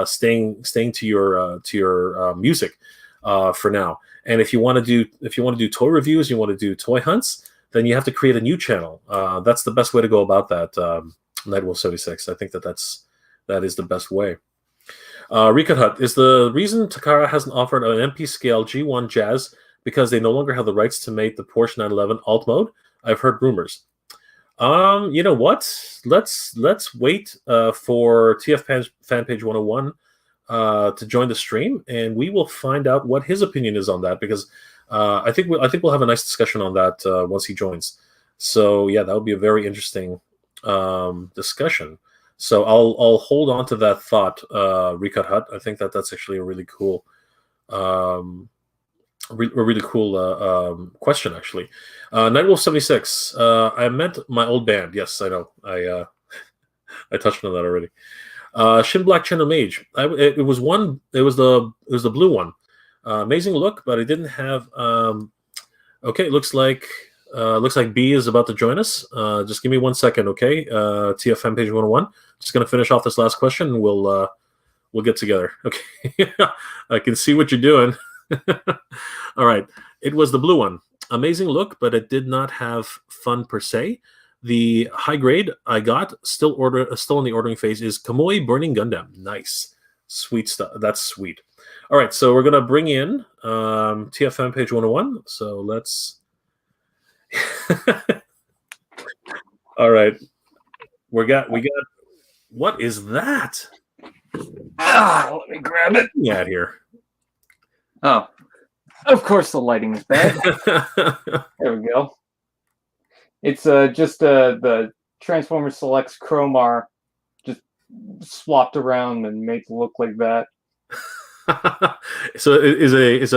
staying to your music for now. And if you want to do toy reviews, you want to do toy hunts, then you have to create a new channel. That's the best way to go about that. Nightwolf 76. I think that is the best way. Recut Hut, is the reason Takara hasn't offered an MP scale G1 Jazz because they no longer have the rights to make the Porsche 911 alt mode? I've heard rumors. You know what? Let's wait for TF fan page 101 to join the stream, and we will find out what his opinion is on that, because I think we'll have a nice discussion on that once he joins. So yeah, that would be a very interesting discussion. So I'll hold on to that thought, Recut Hut. I think that's actually a really cool a really cool question, actually. Nightwolf 76. I met my old band. Yes, I know. I touched on that already. Shin Black Channel Mage. It was one. It was the blue one. Amazing look, but it didn't have. Okay, looks like B is about to join us. Just give me 1 second, okay? TFM page 101. Just gonna finish off this last question, and we'll get together. Okay, I can see what you're doing. All right, it was the blue one. Amazing look, but it did not have fun per se. The high grade I got still in the ordering phase is Kamui Burning Gundam. Nice, sweet stuff. That's sweet. All right, so we're gonna bring in TFM page 101. So let's. All right, we got. What is that? Let me grab it. Yeah, here. Oh, of course the lighting is bad. There we go. It's just the Transformer Selects Chromar just swapped around and made it look like that. So is it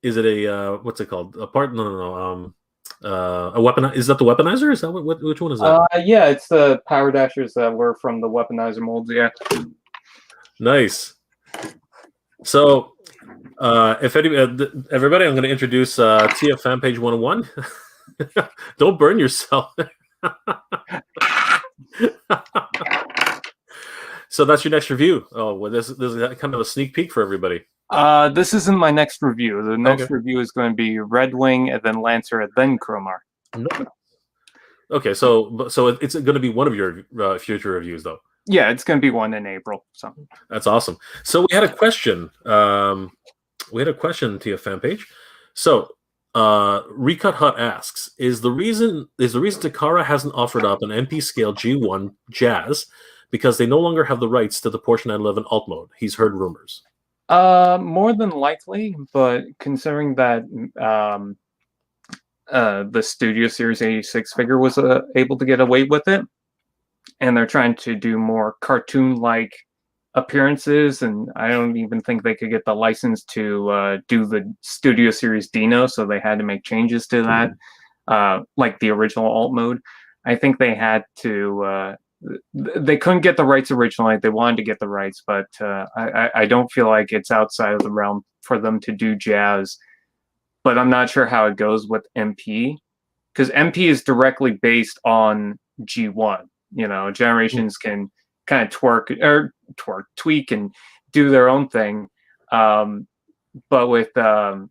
a what's it called? A part? No. A weapon? Is that the weaponizer? Is that which one is that? Yeah, it's the Power Dashers that were from the weaponizer molds. Yeah. Nice. So, if everybody, I'm going to introduce TFM page 101. Don't burn yourself. So that's your next review. Oh, well, this is kind of a sneak peek for everybody. This isn't my next review. The next review is going to be Red Wing, and then Lancer, and then Chromar. No. Okay, so it's going to be one of your future reviews, though. Yeah, it's going to be one in April. So that's awesome. So we had a question. To your fan page. So Recut Hut asks: Is the reason Takara hasn't offered up an MP scale G1 Jazz because they no longer have the rights to the Porsche 911 alt mode? He's heard rumors. More than likely, but considering that the Studio Series 86 figure was able to get away with it, and they're trying to do more cartoon-like appearances, and I don't even think they could get the license to do the Studio Series Dino, so they had to make changes to that, like the original alt mode. I think they had to. They couldn't get the rights originally. They wanted to get the rights, but I don't feel like it's outside of the realm for them to do Jazz. But I'm not sure how it goes with MP, because MP is directly based on G1. You know, Generations can kind of tweak and do their own thing. But with MP,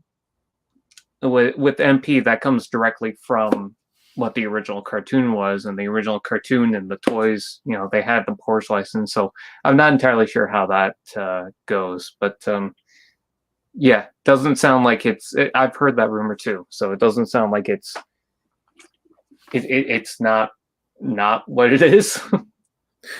that comes directly from what the original cartoon was, and the original cartoon and the toys, you know, they had the Porsche license. So I'm not entirely sure how that goes, but yeah, doesn't sound like I've heard that rumor too, so it doesn't sound like it's not what it is.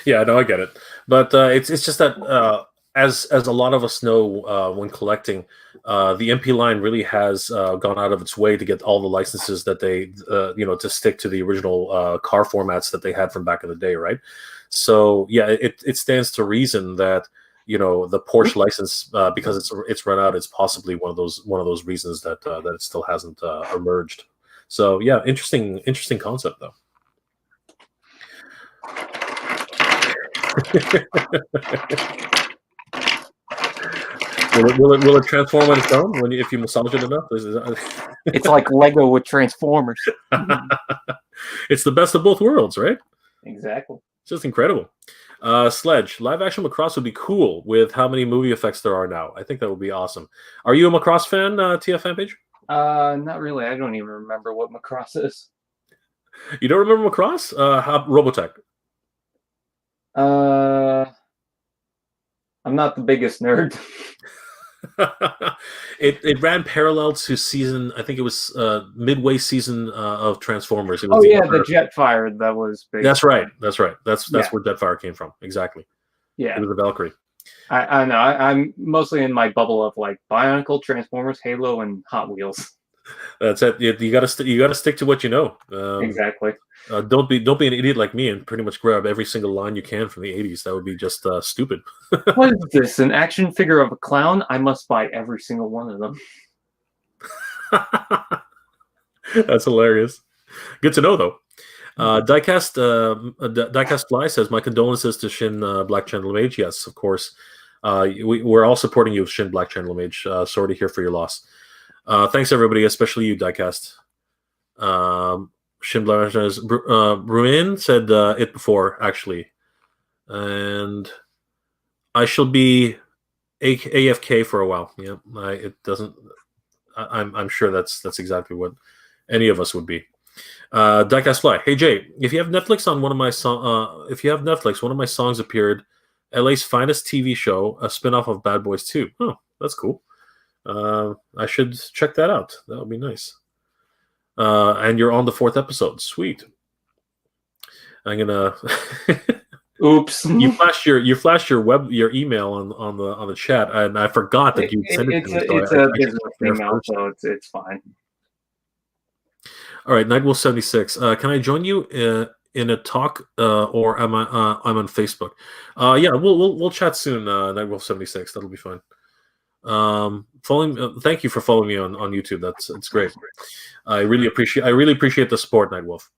Yeah, no, I get it, but it's just that as a lot of us know, when collecting, the MP line really has gone out of its way to get all the licenses that they to stick to the original car formats that they had from back in the day, right? So yeah, it stands to reason that the Porsche license, because it's run out, it's possibly one of those reasons that it still hasn't emerged. So yeah, interesting concept though. Will it transform on its own if you massage it enough? It's like Lego with Transformers. It's the best of both worlds, right? Exactly. It's just incredible. Sledge, live action Macross would be cool with how many movie effects there are now. I think that would be awesome. Are you a Macross fan, TFM page? Not really. I don't even remember what Macross is. You don't remember Macross? Robotech. I'm not the biggest nerd. It ran parallel to season. I think it was midway season of Transformers. It was the Jetfire that was big. That's right. That's where Jetfire came from. Exactly. Yeah, it was a Valkyrie. I know. I'm mostly in my bubble of like Bionicle, Transformers, Halo, and Hot Wheels. That's it. You got to stick to what you know. Exactly. Don't be an idiot like me and pretty much grab every single line you can from the 80s. That would be just stupid. What is this? An action figure of a clown? I must buy every single one of them. That's hilarious. Good to know, though. Diecast Fly says, my condolences to Shin Black Channel Mage. Yes, of course. We're all supporting you, Shin Black Channel Mage. Sorry to hear for your loss. Thanks, everybody, especially you, Diecast. Shin Black says, Bruin said it before, actually. And I shall be AFK for a while. Yeah, it doesn't. I'm sure that's exactly what any of us would be. Diecast Fly. Hey Jay, if you have Netflix on one of my if you have Netflix, one of my songs appeared. LA's finest TV show, a spinoff of Bad Boys 2. Oh, that's cool. I should check that out. That would be nice. And you're on the 4th episode. Sweet. I'm gonna. Oops. You flashed your email on the chat, and I forgot that you sent it to me. It's a business email, so it's fine. All right, Nightwolf 76. Can I join you in a talk, or am I'm on Facebook? Yeah, we'll chat soon. Nightwolf 76. That'll be fine. Thank you for following me on YouTube. It's great. I really appreciate the support, Nightwolf.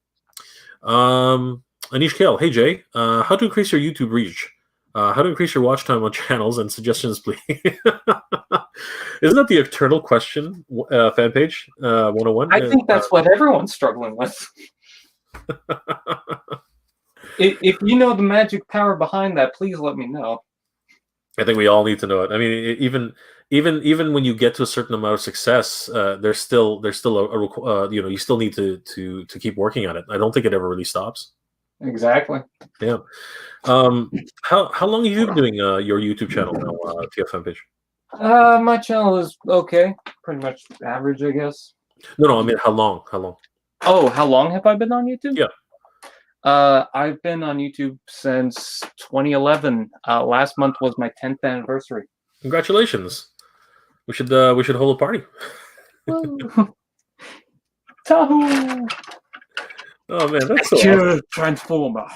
Anish Kale, hey Jay, how to increase your YouTube reach? How to increase your watch time on channels, and suggestions, please. Isn't that the eternal question fan page 101? I think that's what everyone's struggling with. If you know the magic power behind that, please let me know. I think we all need to know it. I mean, even when you get to a certain amount of success, there's still a you still need to keep working at it. I don't think it ever really stops. Exactly. Yeah. How long have you been doing your YouTube channel now, TFM page? My channel is okay, pretty much average, I guess. No, I mean how long? Oh, how long have I been on YouTube? Yeah. I've been on YouTube since 2011. Last month was my 10th anniversary. Congratulations. We should hold a party. Tahoe! Oh man, that's so awesome. Transformer.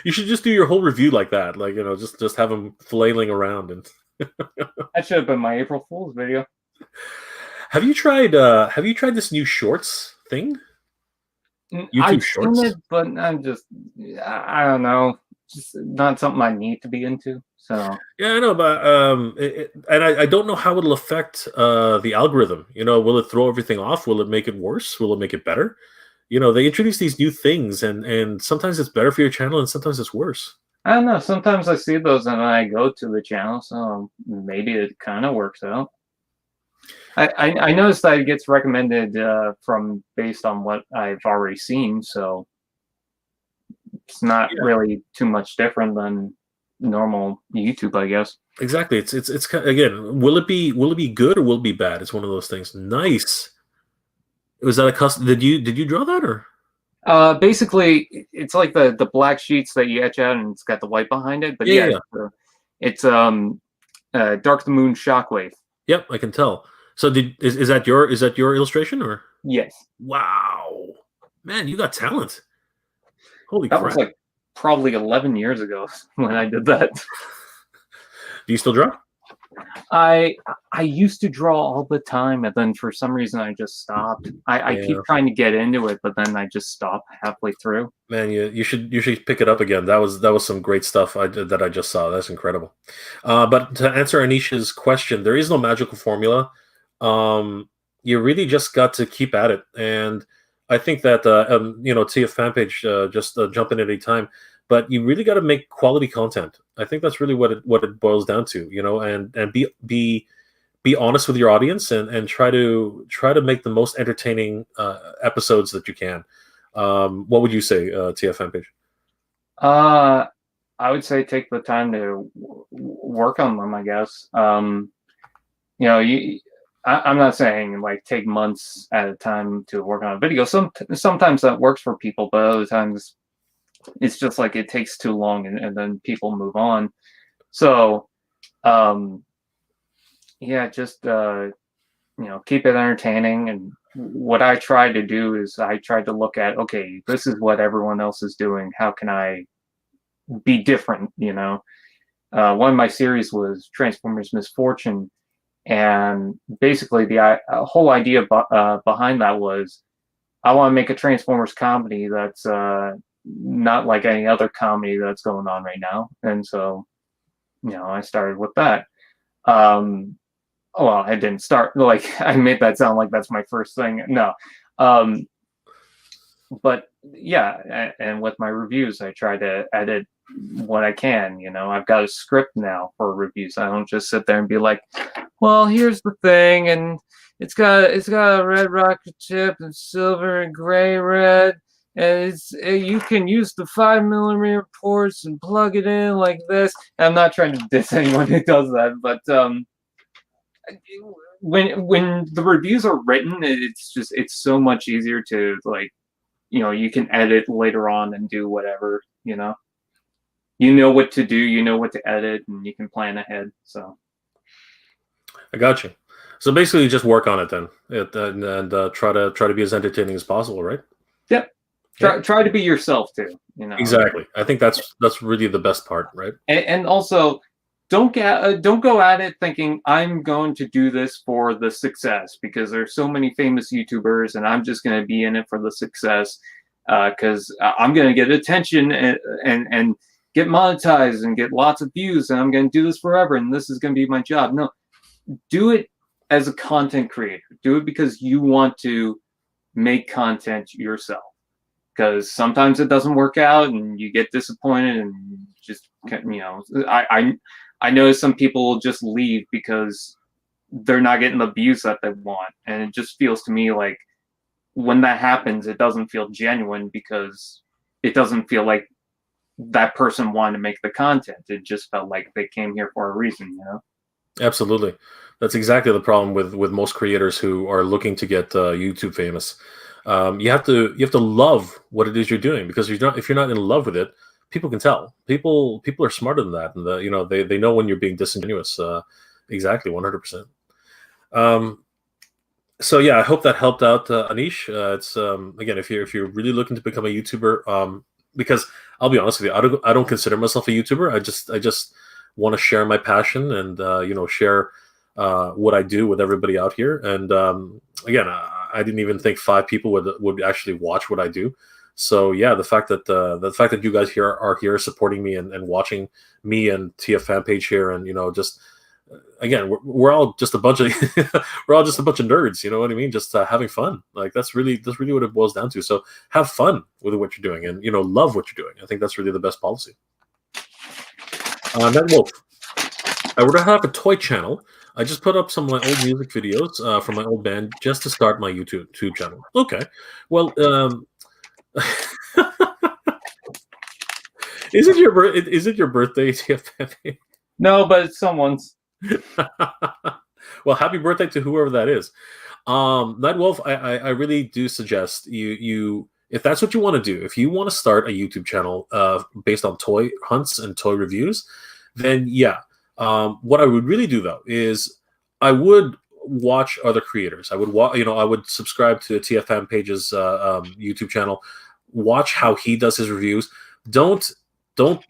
You should just do your whole review like that, like just have them flailing around and. That should have been my April Fool's video. Have you tried this new shorts thing? YouTube I've shorts? seen it, but I don't know, just not something I need to be into. So yeah, I know, but and I don't know how it'll affect the algorithm. Will it throw everything off? Will it make it worse? Will it make it better? They introduce these new things, and sometimes it's better for your channel, and sometimes it's worse. I don't know. Sometimes I see those and I go to the channel, so maybe it kind of works out. I noticed that it gets recommended based on what I've already seen, so it's not really too much different than normal YouTube, I guess. Exactly. It's again, will it be good or will it be bad? It's one of those things. Nice. Was that a custom? Did you draw that or? Basically, it's like the black sheets that you etch out, and it's got the white behind it. But it's Dark the Moon Shockwave. Yep, I can tell. So is that your illustration or? Yes. Wow, man, you got talent. Holy crap! That was like probably 11 years ago when I did that. Do you still draw? I used to draw all the time, and then for some reason I just stopped. I keep trying to get into it, but then I just stop halfway through. Man, you should pick it up again. That was some great stuff that I just saw. That's incredible. But to answer Anish's question, there is no magical formula. You really just got to keep at it, and I think that TF fan page just jump in at any time. But you really got to make quality content. I think that's really what it boils down to, and be honest with your audience and try to make the most entertaining episodes that you can. What would you say, TF fan page? I would say take the time to work on them, I guess. I'm not saying like take months at a time to work on a video. Sometimes that works for people, but other times it's just like it takes too long and then people move on. So just keep it entertaining. And what I try to do is I try to look at, okay, this is what everyone else is doing, how can I be different? One of my series was Transformers Misfortune, And basically, the whole idea behind that was I want to make a Transformers comedy that's not like any other comedy that's going on right now. And so, I started with that. Well, I didn't start like I made that sound like that's my first thing. No. But yeah, and with my reviews, I try to edit what I can. I've got a script now for reviews. I don't just sit there and be like, well, here's the thing, and it's got a red rocket ship and silver and gray red, and you can use the 5mm ports and plug it in like this. And I'm not trying to diss anyone who does that, but when the reviews are written, it's so much easier to like, you can edit later on and do whatever. You know what to do, you know what to edit, and you can plan ahead. So I got you. So basically, just work on it then, and try to be as entertaining as possible, right? Yep. Try to be yourself too. Exactly. I think that's really the best part, right? And also, don't go at it thinking I'm going to do this for the success, because there's so many famous YouTubers, and I'm just going to be in it for the success because I'm going to get attention and get monetized and get lots of views, and I'm going to do this forever, and this is going to be my job. No, do it as a content creator. Do it because you want to make content yourself. Because sometimes it doesn't work out, and you get disappointed, and just I know some people will just leave because they're not getting the views that they want, and it just feels to me like when that happens, it doesn't feel genuine because it doesn't feel like that person wanted to make the content. It just felt like they came here for a reason, Absolutely. That's exactly the problem with most creators who are looking to get YouTube famous. You have to love what it is you're doing, because if you're not in love with it, people can tell. People are smarter than that, and they know when you're being disingenuous. Exactly, 100%. So yeah, I hope that helped out, Anish. It's again, if you're really looking to become a YouTuber, because I'll be honest with you, I don't consider myself a YouTuber. I just want to share my passion and share what I do with everybody out here. And again, I didn't even think 5 people would actually watch what I do. So yeah, the fact that you guys here are here supporting me and watching me and TF fan page here, and just again, we're all just a bunch of we're all just a bunch of nerds. You know what I mean? Just having fun. Like that's really what it boils down to. So have fun with what you're doing, and love what you're doing. I think that's really the best policy. Matt Wolf, I would have a toy channel. I just put up some of my old music videos from my old band just to start my YouTube channel. Okay, well, is it your birthday, TFF? No, but it's someone's. Well, happy birthday to whoever that is. Night Wolf, I really do suggest you if that's what you want to do, if you want to start a YouTube channel based on toy hunts and toy reviews, then yeah. What I would really do though is I would watch other creators. I would I would subscribe to TFM Page's YouTube channel, watch how he does his reviews. Don't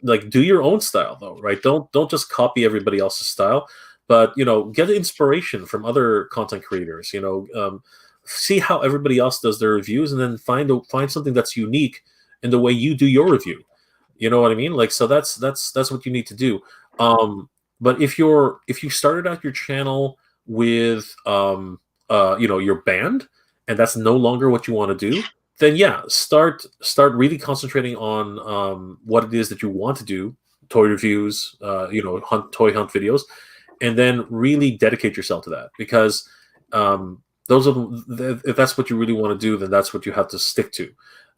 like do your own style though, right? Don't just copy everybody else's style, but get inspiration from other content creators. See how everybody else does their reviews, and then find something that's unique in the way you do your review. You know what I mean? Like, so that's what you need to do. But if you started out your channel with your band, and that's no longer what you want to do, then yeah, start really concentrating on what it is that you want to do, toy reviews, toy hunt videos, and then really dedicate yourself to that, because if that's what you really want to do, then that's what you have to stick to.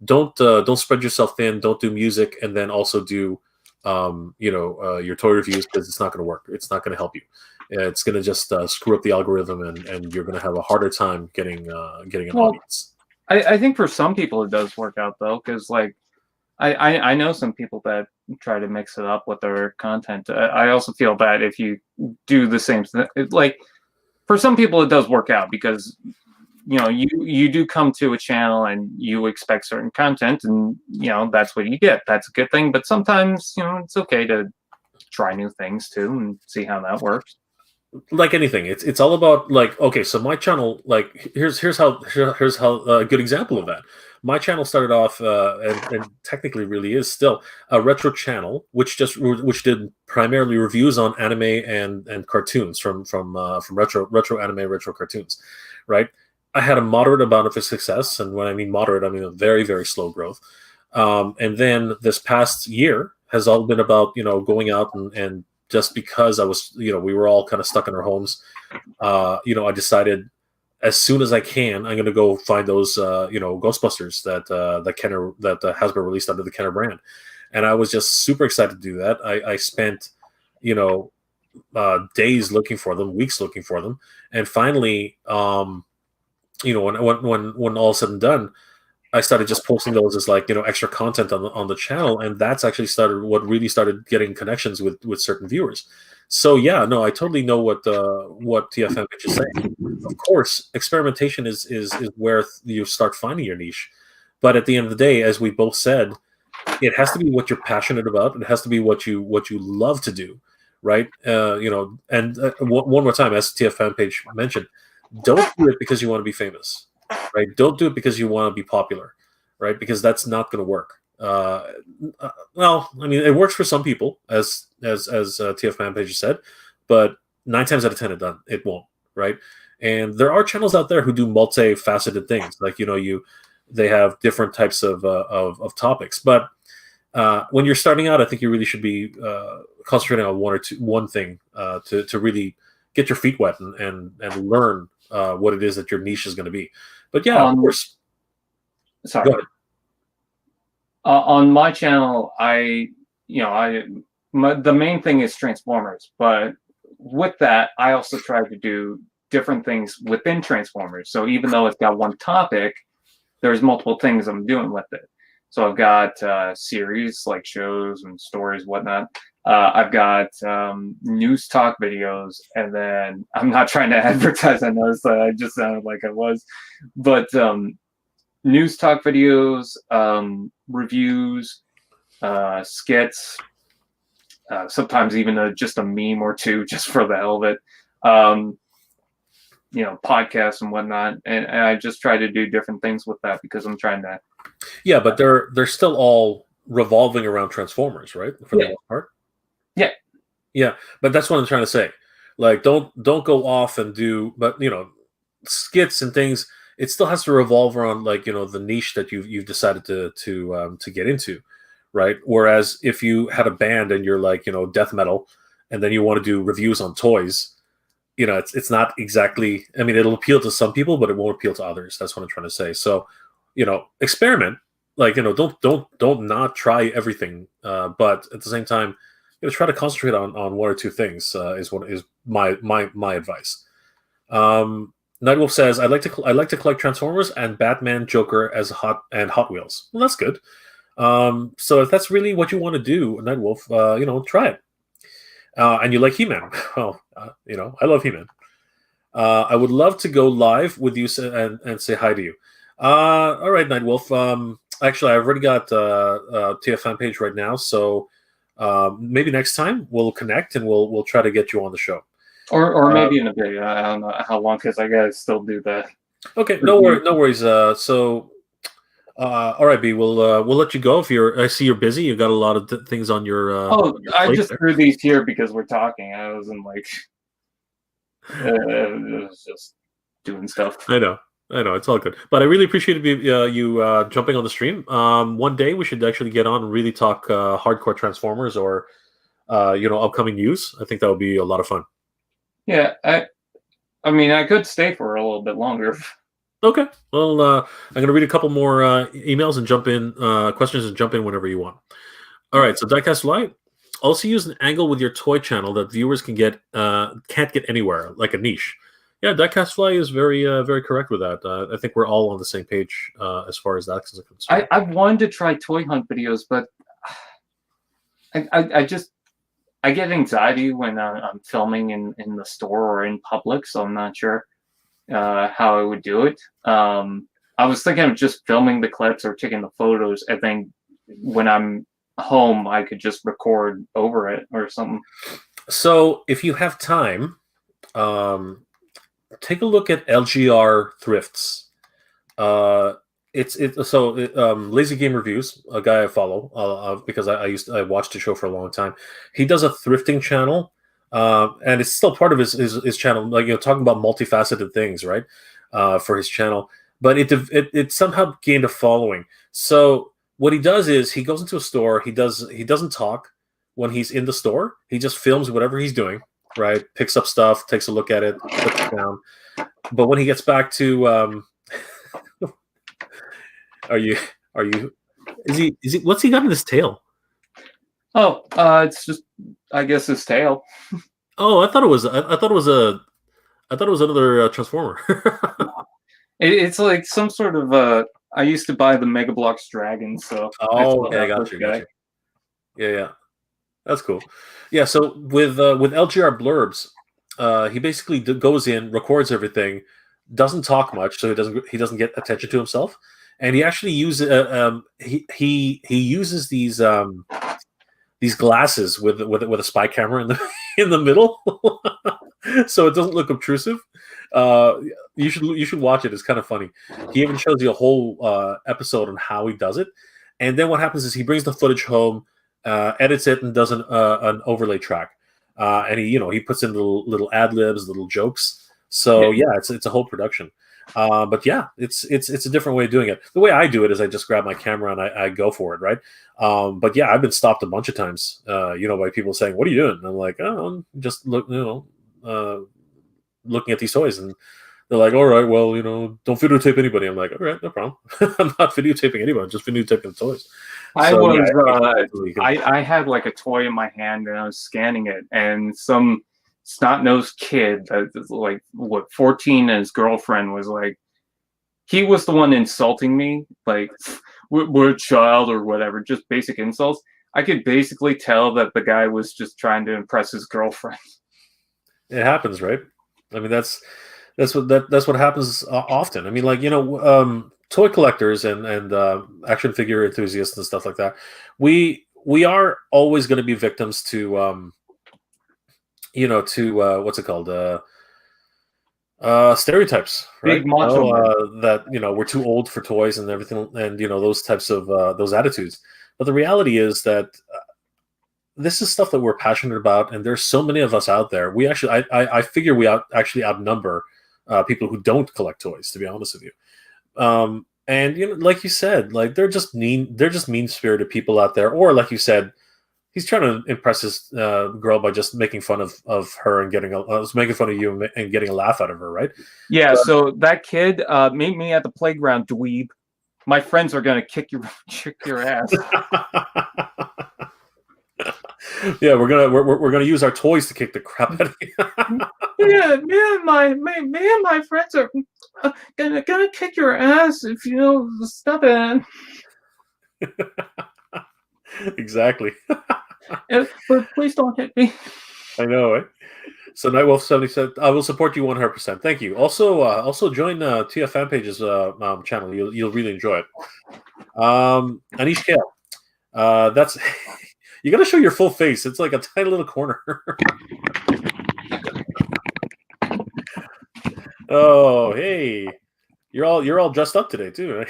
Don't spread yourself thin. Don't do music and then also do your toy reviews, because it's not going to work. It's not going to help you. It's going to just screw up the algorithm, and you're going to have a harder time getting an audience. I think for some people it does work out though, because like I know some people that try to mix it up with their content. I also feel that if you do the same thing, like for some people it does work out, because you do come to a channel and you expect certain content, and that's what you get. That's a good thing. But sometimes it's okay to try new things too and see how that works. like anything, it's all about like, okay, so my channel, like here's how a good example of that. My channel started off and technically really is still a retro channel, which did primarily reviews on anime and cartoons from retro anime, retro cartoons, right? I had a moderate amount of success, and when I mean moderate, I mean a very, very slow growth. And then this past year has all been about, going out and just because I was, we were all kind of stuck in our homes, I decided as soon as I can, I'm going to go find those, Ghostbusters that Hasbro released under the Kenner brand, and I was just super excited to do that. I spent, days looking for them, weeks looking for them, and finally, when all said and done, I started just posting those as like, extra content on the channel, and that's actually really started getting connections with certain viewers. So yeah, no, I totally know what TFM is saying. Of course, experimentation is where you start finding your niche, but at the end of the day, as we both said, it has to be what you're passionate about. It has to be what you love to do, right? And one more time, as TFM page mentioned, don't do it because you want to be famous, right? Don't do it because you want to be popular, right? Because that's not going to work. Well, I mean, it works for some people, as TF Manpage said, but 9 times out of 10 it won't, right? And there are channels out there who do multifaceted things, like they have different types of topics. But when you're starting out, I think you really should be concentrating on one thing to really get your feet wet and learn what it is that your niche is going to be. But yeah, of course. Sorry. Go ahead. On my channel, the main thing is Transformers, but with that, I also try to do different things within Transformers. So even though it's got one topic, there's multiple things I'm doing with it. So I've got series like shows and stories, whatnot. I've got news talk videos, and then I'm not trying to advertise. I know I just sounded like I was, but news talk videos, reviews, skits, sometimes even just a meme or two just for the hell of it. Podcasts and whatnot, and I just try to do different things with that because I'm trying to. Yeah, but they're still all revolving around Transformers, right? For the most part. Yeah. Yeah, but that's what I'm trying to say. Like, don't go off and do, but skits and things. It still has to revolve around like the niche that you've decided to get into, right? Whereas if you had a band and you're like death metal, and then you want to do reviews on toys, it's not exactly. I mean, it'll appeal to some people, but it won't appeal to others. That's what I'm trying to say. So, experiment. Like don't not try everything, but at the same time, try to concentrate on one or two things. Is my advice. Nightwolf says, "I'd like to collect Transformers and Batman, Joker as Hot Wheels." Well, that's good. So if that's really what you want to do, Nightwolf, try it. And you like He-Man? Well, I love He-Man. I would love to go live with you and say hi to you. All right, Nightwolf. Actually, I've already got TFM page right now, so maybe next time we'll connect and we'll try to get you on the show. Or maybe in a video. I don't know how long, because I gotta still do that. Okay, no worries. So, all right, B, we'll let you go if I see you're busy. You've got a lot of things on your. I just threw these here because we're talking. I wasn't like. It was just doing stuff. I know, it's all good. But I really appreciated you jumping on the stream. One day we should actually get on and really talk hardcore Transformers or upcoming news. I think that would be a lot of fun. Yeah, I mean, I could stay for a little bit longer. Okay. Well, I'm going to read a couple more emails and jump in questions and jump in whenever you want. All right. So Diecast Light, also use an angle with your toy channel that viewers can't get anywhere, like a niche. Yeah, Diecast Fly is very very correct with that. I think we're all on the same page as far as that's concerned. I wanted to try toy hunt videos, but I get anxiety when I'm filming in the store or in public, so I'm not sure how I would do it. I was thinking of just filming the clips or taking the photos, and then when I'm home, I could just record over it or something. So if you have time, take a look at LGR Thrifts. Lazy Game Reviews, a guy I follow because I watched the show for a long time. He does a thrifting channel, and it's still part of his channel, like talking about multifaceted things, right? For his channel, but it somehow gained a following. So what he does is he goes into a store. He doesn't talk when he's in the store. He just films whatever he's doing, right? Picks up stuff, takes a look at it, puts it down. But when he gets back to is he what's he got in his tail? Oh, it's just, I guess, his tail. Oh, I thought it was another Transformer. It's like some sort of I used to buy the Mega Bloks Dragon, so I got you. Yeah, that's cool. Yeah, so with LGR Blurbs, he basically goes in, records everything, doesn't talk much, so he doesn't get attention to himself, and he actually uses he uses these glasses with a spy camera in the middle, so it doesn't look obtrusive. You should watch it. It's kind of funny. He even shows you a whole episode on how he does it, and then what happens is he brings the footage home, edits it, and does an overlay track, and he puts in little ad libs, little jokes. So yeah, it's a whole production. But yeah, it's a different way of doing it. The way I do it is I just grab my camera and I go for it, right? But yeah, I've been stopped a bunch of times, by people saying, "What are you doing?" And I'm like, "Oh, I'm just looking at these toys." And they're like, "All right, well, don't videotape anybody." I'm like, "All right, no problem. I'm not videotaping anybody. I'm just videotaping the toys." I had like a toy in my hand and I was scanning it, and some snot-nosed kid that was like 14, and his girlfriend was like, he was the one insulting me, like, we're a child or whatever, just basic insults. I could basically tell that the guy was just trying to impress his girlfriend. It happens, right? I mean, that's what happens often. I mean, like, toy collectors and action figure enthusiasts and stuff like that, we are always going to be victims to what's it called? Stereotypes, right? That we're too old for toys and everything, and those types of those attitudes. But the reality is that this is stuff that we're passionate about, and there's so many of us out there. We actually, I figure we actually outnumber people who don't collect toys, to be honest with you. And like you said, like they're just mean-spirited people out there, or like you said, he's trying to impress his girl by just making fun of her and making fun of you and getting a laugh out of her, right? Yeah. So that kid, meet me at the playground, dweeb. My friends are gonna kick your ass. Yeah, we're gonna use our toys to kick the crap out of you. Yeah, me and my friends are gonna kick your ass if you don't stop it. Exactly. But please don't hit me. I know, eh? So Nightwolf 70 said, "I will support you 100%." Thank you. Also join TF fan page's channel. You'll really enjoy it. Anish Kale, that's you got to show your full face. It's like a tiny little corner. Oh, hey, you're all dressed up today too. Right?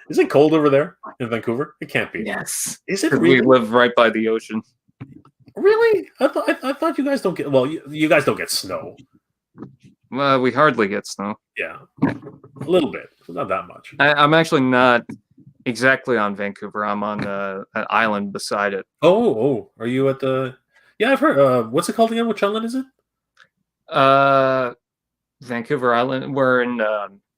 Is it cold over there in Vancouver? It can't be. Yes. Is it really? We live right by the ocean. Really? I thought you guys don't get. Well, you guys don't get snow. Well, we hardly get snow. Yeah, a little bit, not that much. I'm actually not exactly on Vancouver. I'm on an island beside it. Oh, are you at the? Yeah, I've heard. What's it called again? Which island is it? Vancouver Island. We're in.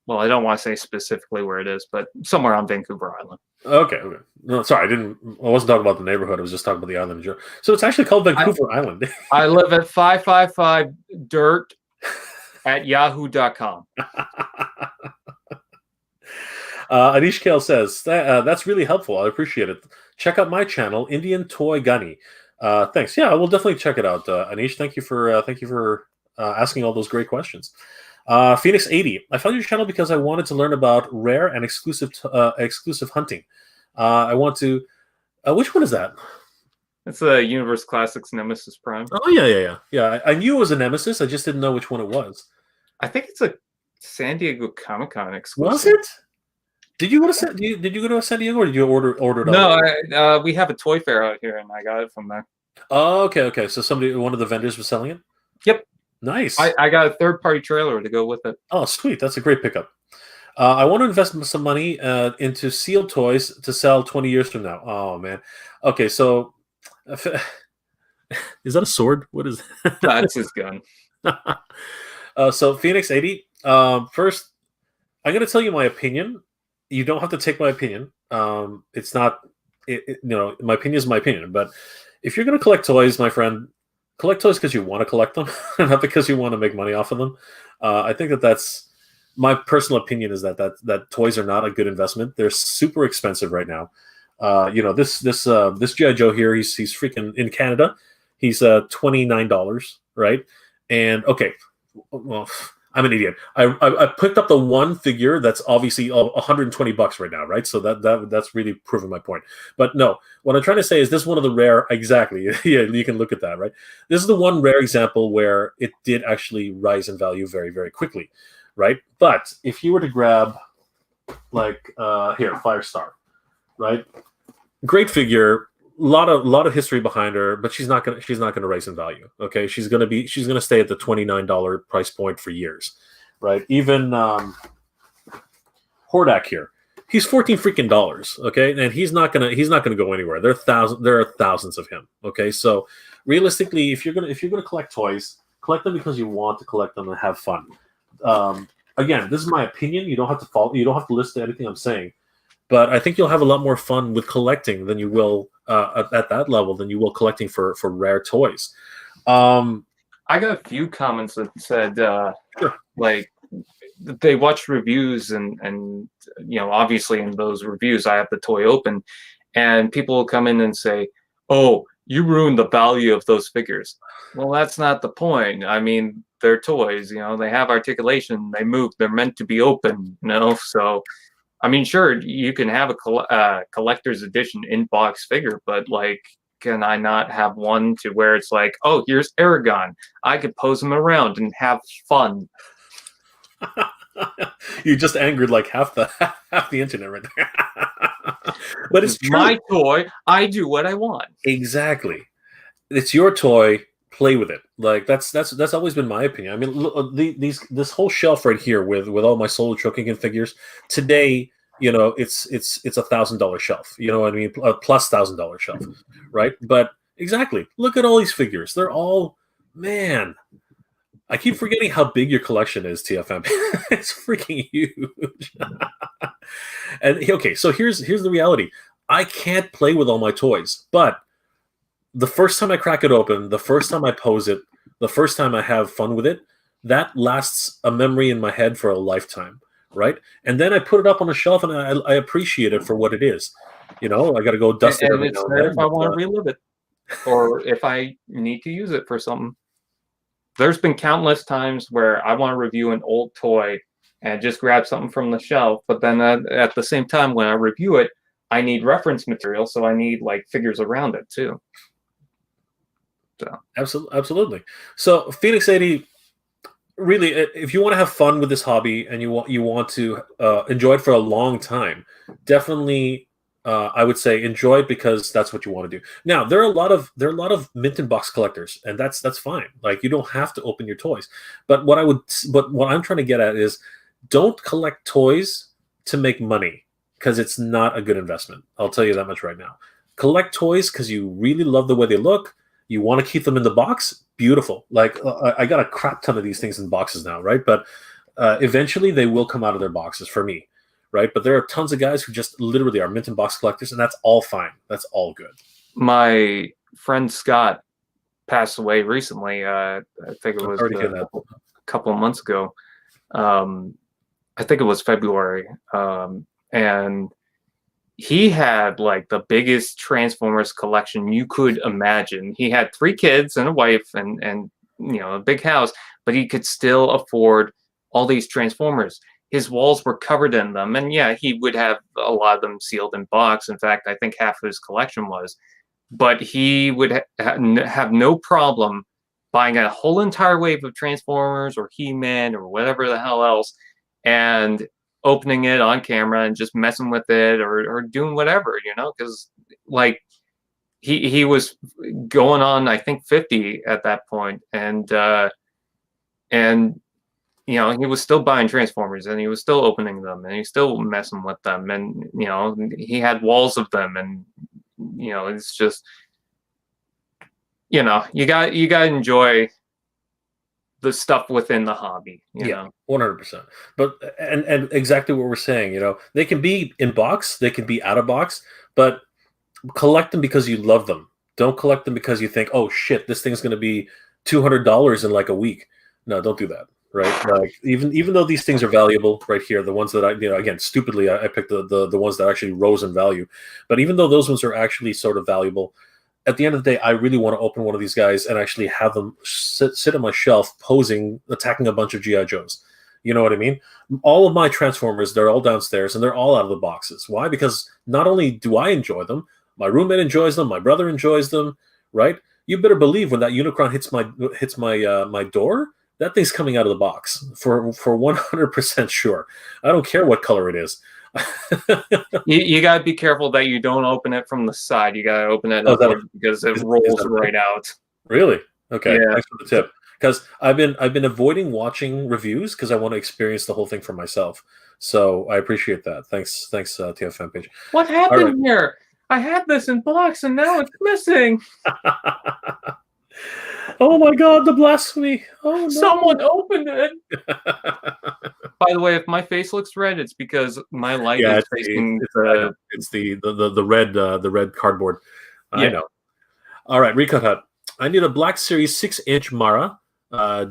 Well, I don't want to say specifically where it is, but somewhere on Vancouver Island. Okay. No, sorry, I wasn't talking about the neighborhood. I was just talking about the island. So it's actually called Vancouver Island. I live at 555 dirt at yahoo.com. Anish Kale says, that's really helpful. I appreciate it. Check out my channel, Indian Toy Gunny. Thanks. Yeah, I will definitely check it out. Anish, thank you for asking all those great questions. Phoenix 80. I found your channel because I wanted to learn about rare and exclusive hunting. I want to. Which one is that? It's a Universe Classics Nemesis Prime. Oh yeah. I knew it was a Nemesis. I just didn't know which one it was. I think it's a San Diego Comic Con exclusive. Was it? Did you go to did you go to San Diego, or did you order it? No, we have a toy fair out here, and I got it from there. Oh, okay. So one of the vendors was selling it. Yep. Nice. I got a third-party trailer to go with it. Oh, sweet. That's a great pickup. I want to invest some money into sealed toys to sell 20 years from now. Oh man. Okay, so is that a sword? What is that? That's his gun. So Phoenix 80. First, I'm going to tell you my opinion. You don't have to take my opinion. It's not, my opinion is my opinion. But if you're going to collect toys, my friend, collect toys because you want to collect them, not because you want to make money off of them. I think that's my personal opinion, is that toys are not a good investment. They're super expensive right now. This G.I. Joe here, he's freaking in Canada. He's $29, right? And okay, well, I'm an idiot. I picked up the one figure that's obviously $120 right now, right? So that's really proving my point. But no, what I'm trying to say is this is one of the rare, exactly. Yeah, you can look at that, right? This is the one rare example where it did actually rise in value very, very quickly, right? But if you were to grab like here, Firestar, right? Great figure. A lot of history behind her, but she's not gonna rise in value. Okay, she's gonna stay at the $29 price point for years, right? Even Hordak here, he's $14 freaking dollars. Okay, and he's not gonna go anywhere. There are thousands of him. Okay, so realistically, if you're gonna collect toys, collect them because you want to collect them and have fun. Again, this is my opinion. You don't have to follow. You don't have to listen to anything I'm saying. But I think you'll have a lot more fun with collecting than you will at that level than you will collecting for rare toys. I got a few comments that said Sure. like they watch reviews and obviously in those reviews I have the toy open, and people will come in and say, "Oh, you ruined the value of those figures." Well, that's not the point. I mean, they're toys. They have articulation. They move. They're meant to be open. So. I mean, sure, you can have a collector's edition in-box figure, but, can I not have one to where it's like, oh, here's Aragon. I could pose him around and have fun. You just angered like half the internet right there. But it's true. My toy. I do what I want. Exactly. It's your toy. Play with it. Like that's always been my opinion. I mean, look, this whole shelf right here with all my Solo Choking figures today, it's $1,000 shelf. You know what I mean? Plus $1,000 shelf, right? But exactly, look at all these figures. They're all, man. I keep forgetting how big your collection is, TFM. It's freaking huge. And okay, so here's the reality. I can't play with all my toys, but the first time I crack it open, the first time I pose it, the first time I have fun with it, that lasts a memory in my head for a lifetime, right? And then I put it up on a shelf and I appreciate it for what it is. I got to go dust it every now and then. If I want to relive it, or if I need to use it for something. There's been countless times where I want to review an old toy and just grab something from the shelf, but then at the same time when I review it, I need reference material, so I need figures around it too. So Absolutely. So Phoenix 80, really, if you want to have fun with this hobby and you want to enjoy it for a long time, definitely I would say enjoy it because that's what you want to do. Now there are a lot of mint in box collectors, and that's fine. You don't have to open your toys. But what I'm trying to get at is don't collect toys to make money, because it's not a good investment. I'll tell you that much right now. Collect toys because you really love the way they look. You want to keep them in the box? Beautiful. I got a crap ton of these things in boxes now, right? But eventually they will come out of their boxes for me, right? But there are tons of guys who just literally are mint and box collectors, and that's all fine. That's all good. My friend Scott passed away recently. I think it was a couple of months ago. I think it was February. And he had the biggest Transformers collection you could imagine. He had 3 kids and a wife and a big house, but he could still afford all these Transformers. His walls were covered in them, and yeah, he would have a lot of them sealed in box. In fact, I think half of his collection was. but he would have no problem buying a whole entire wave of Transformers or He-Man or whatever the hell else, and opening it on camera and just messing with it or doing whatever, because like he was going on, I think, 50 at that point, and he was still buying Transformers, and he was still opening them, and he's still messing with them, and he had walls of them, and it's just you got to enjoy the stuff within the hobby. You know? 100%. But and exactly what we're saying. They can be in box, they can be out of box, but collect them because you love them. Don't collect them because you think, oh shit, this thing's going to be $200 in like a week. No, don't do that. Right? Like even though these things are valuable, right here, the ones that I, again, stupidly, I picked the ones that actually rose in value. But even though those ones are actually sort of valuable, at the end of the day, I really want to open one of these guys and actually have them sit on my shelf, posing, attacking a bunch of GI Joes. You know what I mean? All of my Transformers, they're all downstairs and they're all out of the boxes. Why? Because not only do I enjoy them, my roommate enjoys them, my brother enjoys them. Right? You better believe when that Unicron hits my door, that thing's coming out of the box for 100% sure. I don't care what color it is. You got to be careful that you don't open it from the side. You got to open it upward because it rolls right out. Really? Okay. Yeah. Thanks for the tip. Because I've been avoiding watching reviews because I want to experience the whole thing for myself. So I appreciate that. Thanks, TF fan page. What happened here? I had this in box and now it's missing. Oh my God, the blasphemy! Oh no. Someone opened it. By the way, if my face looks red, it's because my light is facing it's the red cardboard. Yeah. I know. All right, Recut Hut. I need a Black Series 6-inch Mara,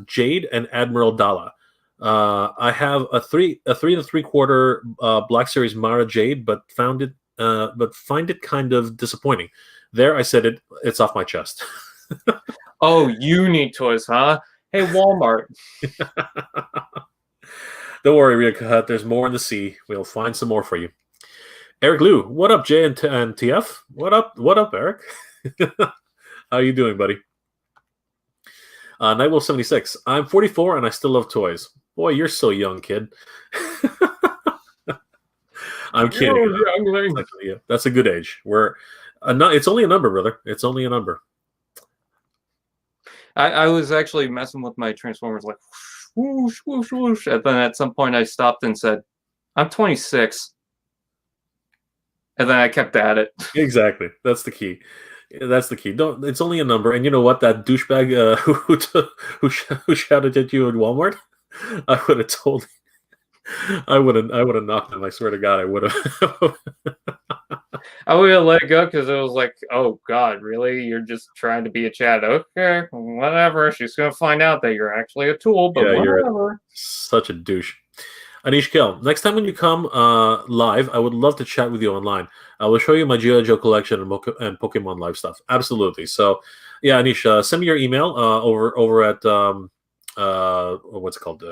Jade, and Admiral Dala. I have a 3 3/4 Black Series Mara Jade, but find it kind of disappointing. There, I said it's off my chest. Oh, you need toys, huh? Hey, Walmart. Don't worry, Recut Hut. There's more in the sea. We'll find some more for you. Eric Liu, what up, Jay and TF? What up, Eric? How you doing, buddy? Nightwolf 76. I'm 44 and I still love toys. Boy, you're so young, kid. I'm kidding. That's a good age. It's only a number, brother. It's only a number. I was actually messing with my Transformers like whoosh, whoosh, whoosh. And then at some point I stopped and said, I'm 26. And then I kept at it. Exactly. That's the key. It's only a number. And you know what? That douchebag who shouted at you at Walmart, I would have told him. I would have knocked him. I swear to God, I would have. I would have let it go because it was like, oh God, really? You're just trying to be a Chad? Okay, whatever. She's gonna find out that you're actually a tool, but whatever. You're such a douche. Anish Kill, next time when you come live, I would love to chat with you online. I will show you my G.I. Joe collection and Pokemon Live stuff. Absolutely. So, yeah, Anish, send me your email over at what's it called?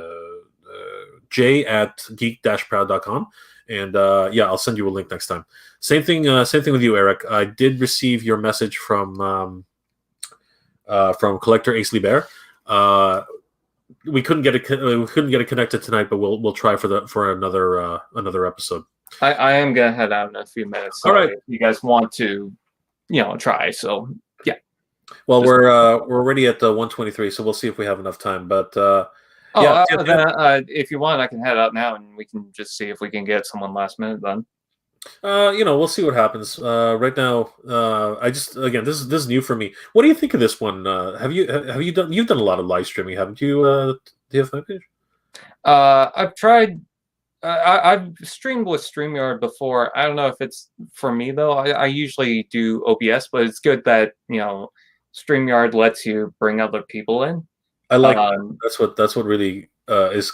J@geek-proud.com. And I'll send you a link next time. Same thing with you, Eric. I did receive your message from Collector Ace Lee Bear. We couldn't get it connected tonight, but we'll try for another episode. I am gonna head out in a few minutes. So all right, if you guys want to, try. So yeah. Well, we're already at 1:23, so we'll see if we have enough time. But if you want, I can head out now, and we can just see if we can get someone last minute then. We'll see what happens. Right now, this is new for me. What do you think of this one? You've done a lot of live streaming, haven't you? Do you have my page? I've tried. I've streamed with StreamYard before. I don't know if it's for me though. I usually do OBS, but it's good that StreamYard lets you bring other people in. I like that's what really is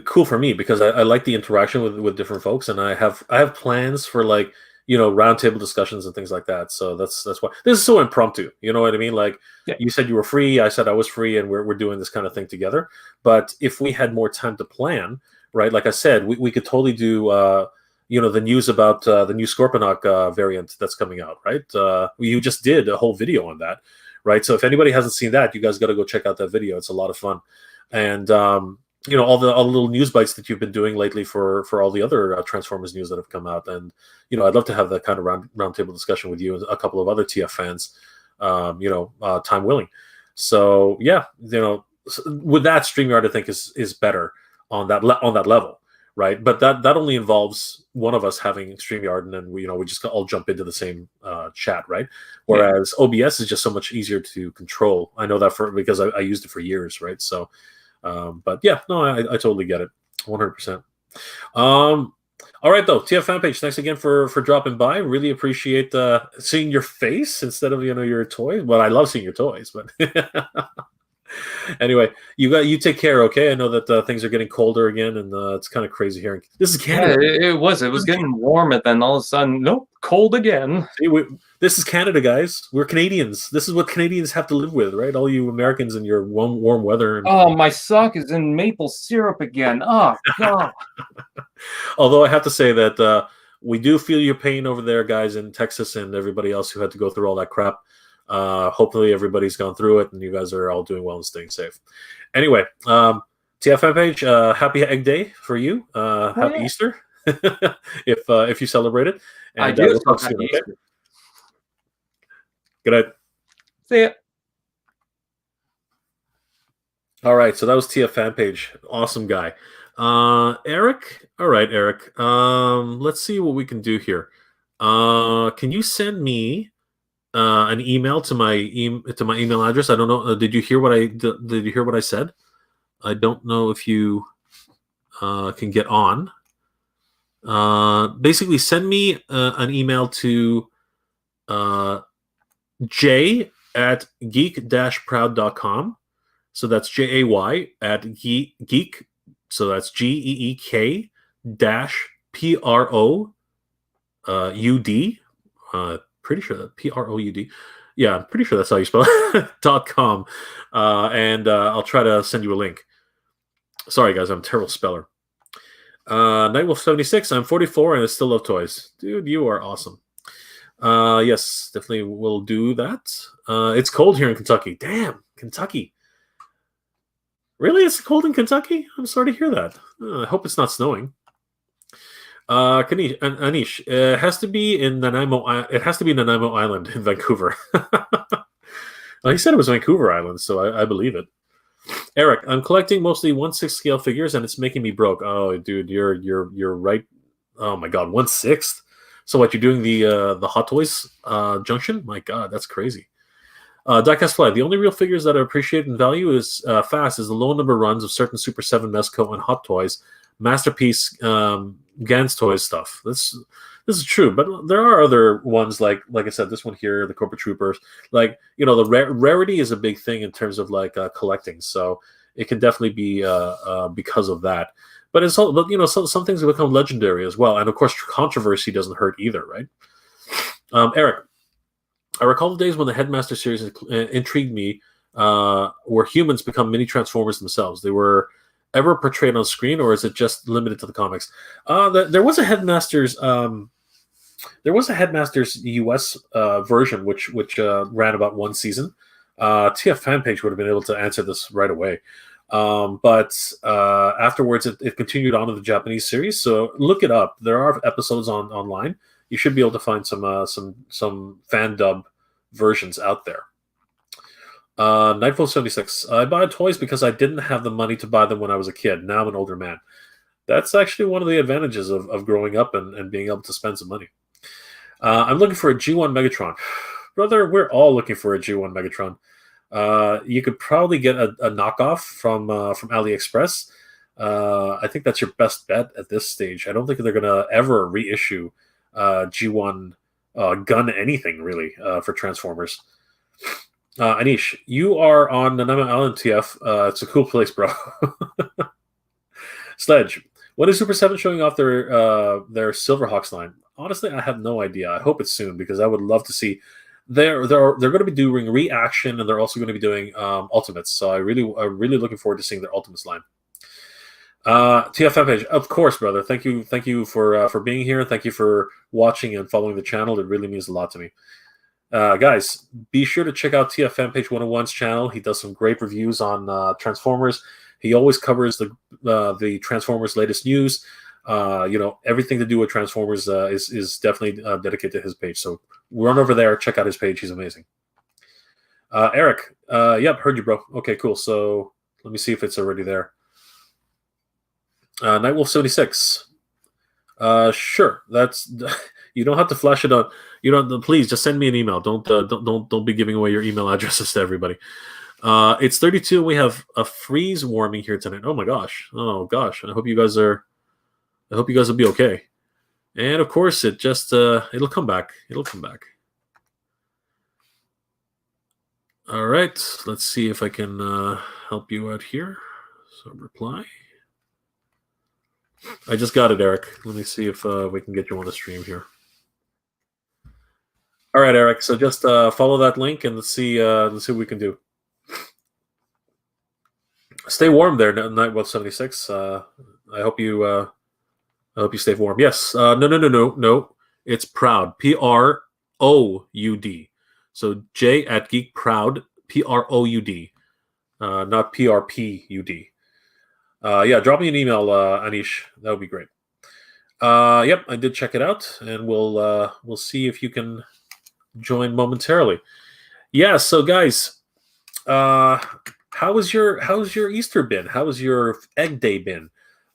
cool for me, because I like the interaction with different folks, and I have plans for roundtable discussions and things like that. So that's why this is so impromptu. You know what I mean? Like, you said you were free, I said I was free, and we're doing this kind of thing together. But if we had more time to plan, right? Like I said, we could totally do the news about the new Scorponok variant that's coming out, right? You just did a whole video on that, right? So if anybody hasn't seen that, you guys got to go check out that video. It's a lot of fun, and all the little news bites that you've been doing lately for all the other Transformers news that have come out, and I'd love to have that kind of roundtable discussion with you and a couple of other TF fans, time willing. So yeah, with that, StreamYard I think is better on that level, right? But that only involves one of us having StreamYard, and then we just all jump into the same chat, right? Whereas OBS is just so much easier to control. I know that because I used it for years, right? So, but yeah, no, I totally get it, 100%. All right, though, TF fan page, thanks again for dropping by. Really appreciate seeing your face instead of your toys. Well, I love seeing your toys, but anyway, you take care, okay? I know that things are getting colder again, and it's kind of crazy here. This is Canada. Yeah, it was getting warmer, then all of a sudden, nope, cold again. See, this is Canada, guys. We're Canadians. This is what Canadians have to live with, right? All you Americans and your warm weather. Oh, my sock is in maple syrup again. Oh, God. Although I have to say that we do feel your pain over there, guys, in Texas and everybody else who had to go through all that crap. Hopefully everybody's gone through it and you guys are all doing well and staying safe. Anyway, TFM page, happy Egg Day for you. Happy Easter if you celebrate it. And, I do. We'll talk soon, okay? Good night. See ya. All right, so that was TF fan page. Awesome guy. Eric. All right, Eric. Let's see what we can do here. Can you send me an email to my email address? I don't know. Did you hear what I said? I don't know if you can get on. Basically, send me an email to jay@geek-proud.com. So that's JAY at geek. So that's GEEK -PROUD. Pretty sure that PROUD. Yeah, I'm pretty sure that's how you spell it. .com. And I'll try to send you a link. Sorry, guys, I'm a terrible speller. Nightwolf76, I'm 44 and I still love toys. Dude, you are awesome. Yes, definitely will do that. It's cold here in Kentucky. Damn, Kentucky. Really? It's cold in Kentucky? I'm sorry to hear that. I hope it's not snowing. Anish, it has to be in Nanaimo. It has to be Nanaimo Island in Vancouver. Well, he said it was Vancouver Island, so I believe it. Eric, I'm collecting mostly 1/6 scale figures, and it's making me broke. Oh, dude, you're right. Oh my God, 1/6. So what? You're doing the Hot Toys junction? My God, that's crazy. Diecast Fly, the only real figures that are appreciated in value is fast is the low number runs of certain Super 7 Mezco and Hot Toys, Masterpiece, Gans Toys stuff. This is true, but there are other ones like I said, this one here, the Cobra Troopers. Like the rarity is a big thing in terms of collecting, so it can definitely be because of that. But it's all, but some things have become legendary as well, and of course controversy doesn't hurt either, right? Eric, I recall the days when the Headmaster series intrigued me, where humans become mini Transformers themselves. They were ever portrayed on screen, or is it just limited to the comics? There was a Headmasters. There was a Headmasters US version, which ran about one season. TF fan page would have been able to answer this right away. But afterwards, it continued on to the Japanese series. So look it up. There are episodes online. You should be able to find some fan dub versions out there. Nightfall 76. I buy toys because I didn't have the money to buy them when I was a kid. Now I'm an older man. That's actually one of the advantages of growing up and being able to spend some money. I'm looking for a G1 Megatron. Brother, we're all looking for a G1 Megatron. You could probably get a knockoff from AliExpress. I think that's your best bet at this stage. I don't think they're going to ever reissue G1 gun anything, really, for Transformers. Anish, you are on Nanaimo Island, TF. It's a cool place, bro. Sledge, when is Super 7 showing off their Silverhawks line? Honestly, I have no idea. I hope it's soon because I would love to see. They're going to be doing reaction, and they're also going to be doing Ultimates. So I'm really looking forward to seeing their Ultimates line. TFM page, of course, brother. Thank you for being here. Thank you for watching and following the channel. It really means a lot to me. Guys, be sure to check out TFM Page 101's channel. He does some great reviews on Transformers. He always covers the Transformers latest news. Everything to do with Transformers is definitely dedicated to his page. So run over there, check out his page. He's amazing. Eric, yep, heard you, bro. Okay, cool. So let me see if it's already there. Nightwolf 76. Sure. That's you don't have to flash it on. You don't. Please just send me an email. Don't be giving away your email addresses to everybody. It's 32. We have a freeze warming here tonight. Oh my gosh. Oh gosh. I hope you guys will be okay. And of course, it'll come back. It'll come back. All right. Let's see if I can help you out here. So reply. I just got it, Eric. Let me see if we can get you on the stream here. All right, Eric. So just follow that link and let's see what we can do. Stay warm there, Nightwolf 76. I hope you stay warm. Yes. No. It's Proud. Proud. So J at Geek Proud. Proud. Not PRPUD. Yeah, drop me an email, Anish. That would be great. Yep, I did check it out, and we'll see if you can join momentarily. Yeah, so guys, how's your Easter been? How was your Egg Day been?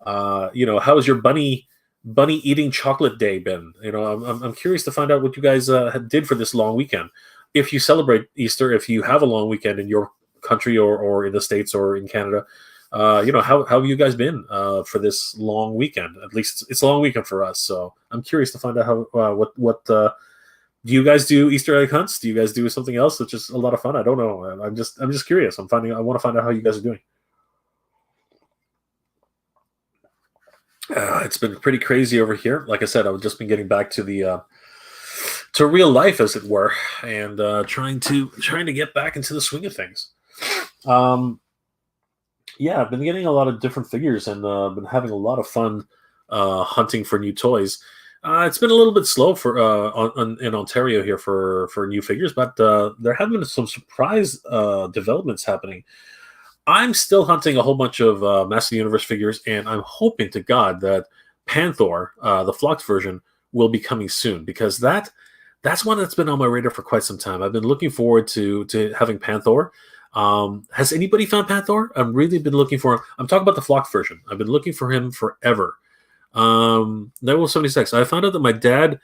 How was your bunny eating chocolate day been? I'm curious to find out what you guys did for this long weekend. If you celebrate Easter, if you have a long weekend in your country or in the States or in Canada. How have you guys been for this long weekend? At least it's a long weekend for us. So I'm curious to find out how what do you guys do Easter egg hunts? Do you guys do something else that's just a lot of fun? I don't know. I'm just curious. I want to find out how you guys are doing. It's been pretty crazy over here. Like I said, I've just been getting back to to real life, as it were, and trying to get back into the swing of things. Yeah, I've been getting a lot of different figures and been having a lot of fun hunting for new toys. It's been a little bit slow for in Ontario here for new figures, but there have been some surprise developments happening. I'm still hunting a whole bunch of Master Universe figures, and I'm hoping to God that Panther, the Flocked version, will be coming soon, because that's one that's been on my radar for quite some time. I've been looking forward to having Panther. Has anybody found Panther? I've really been looking for him. I'm talking about the Flocked version. I've been looking for him forever. Nightwolf 76. I found out that my dad.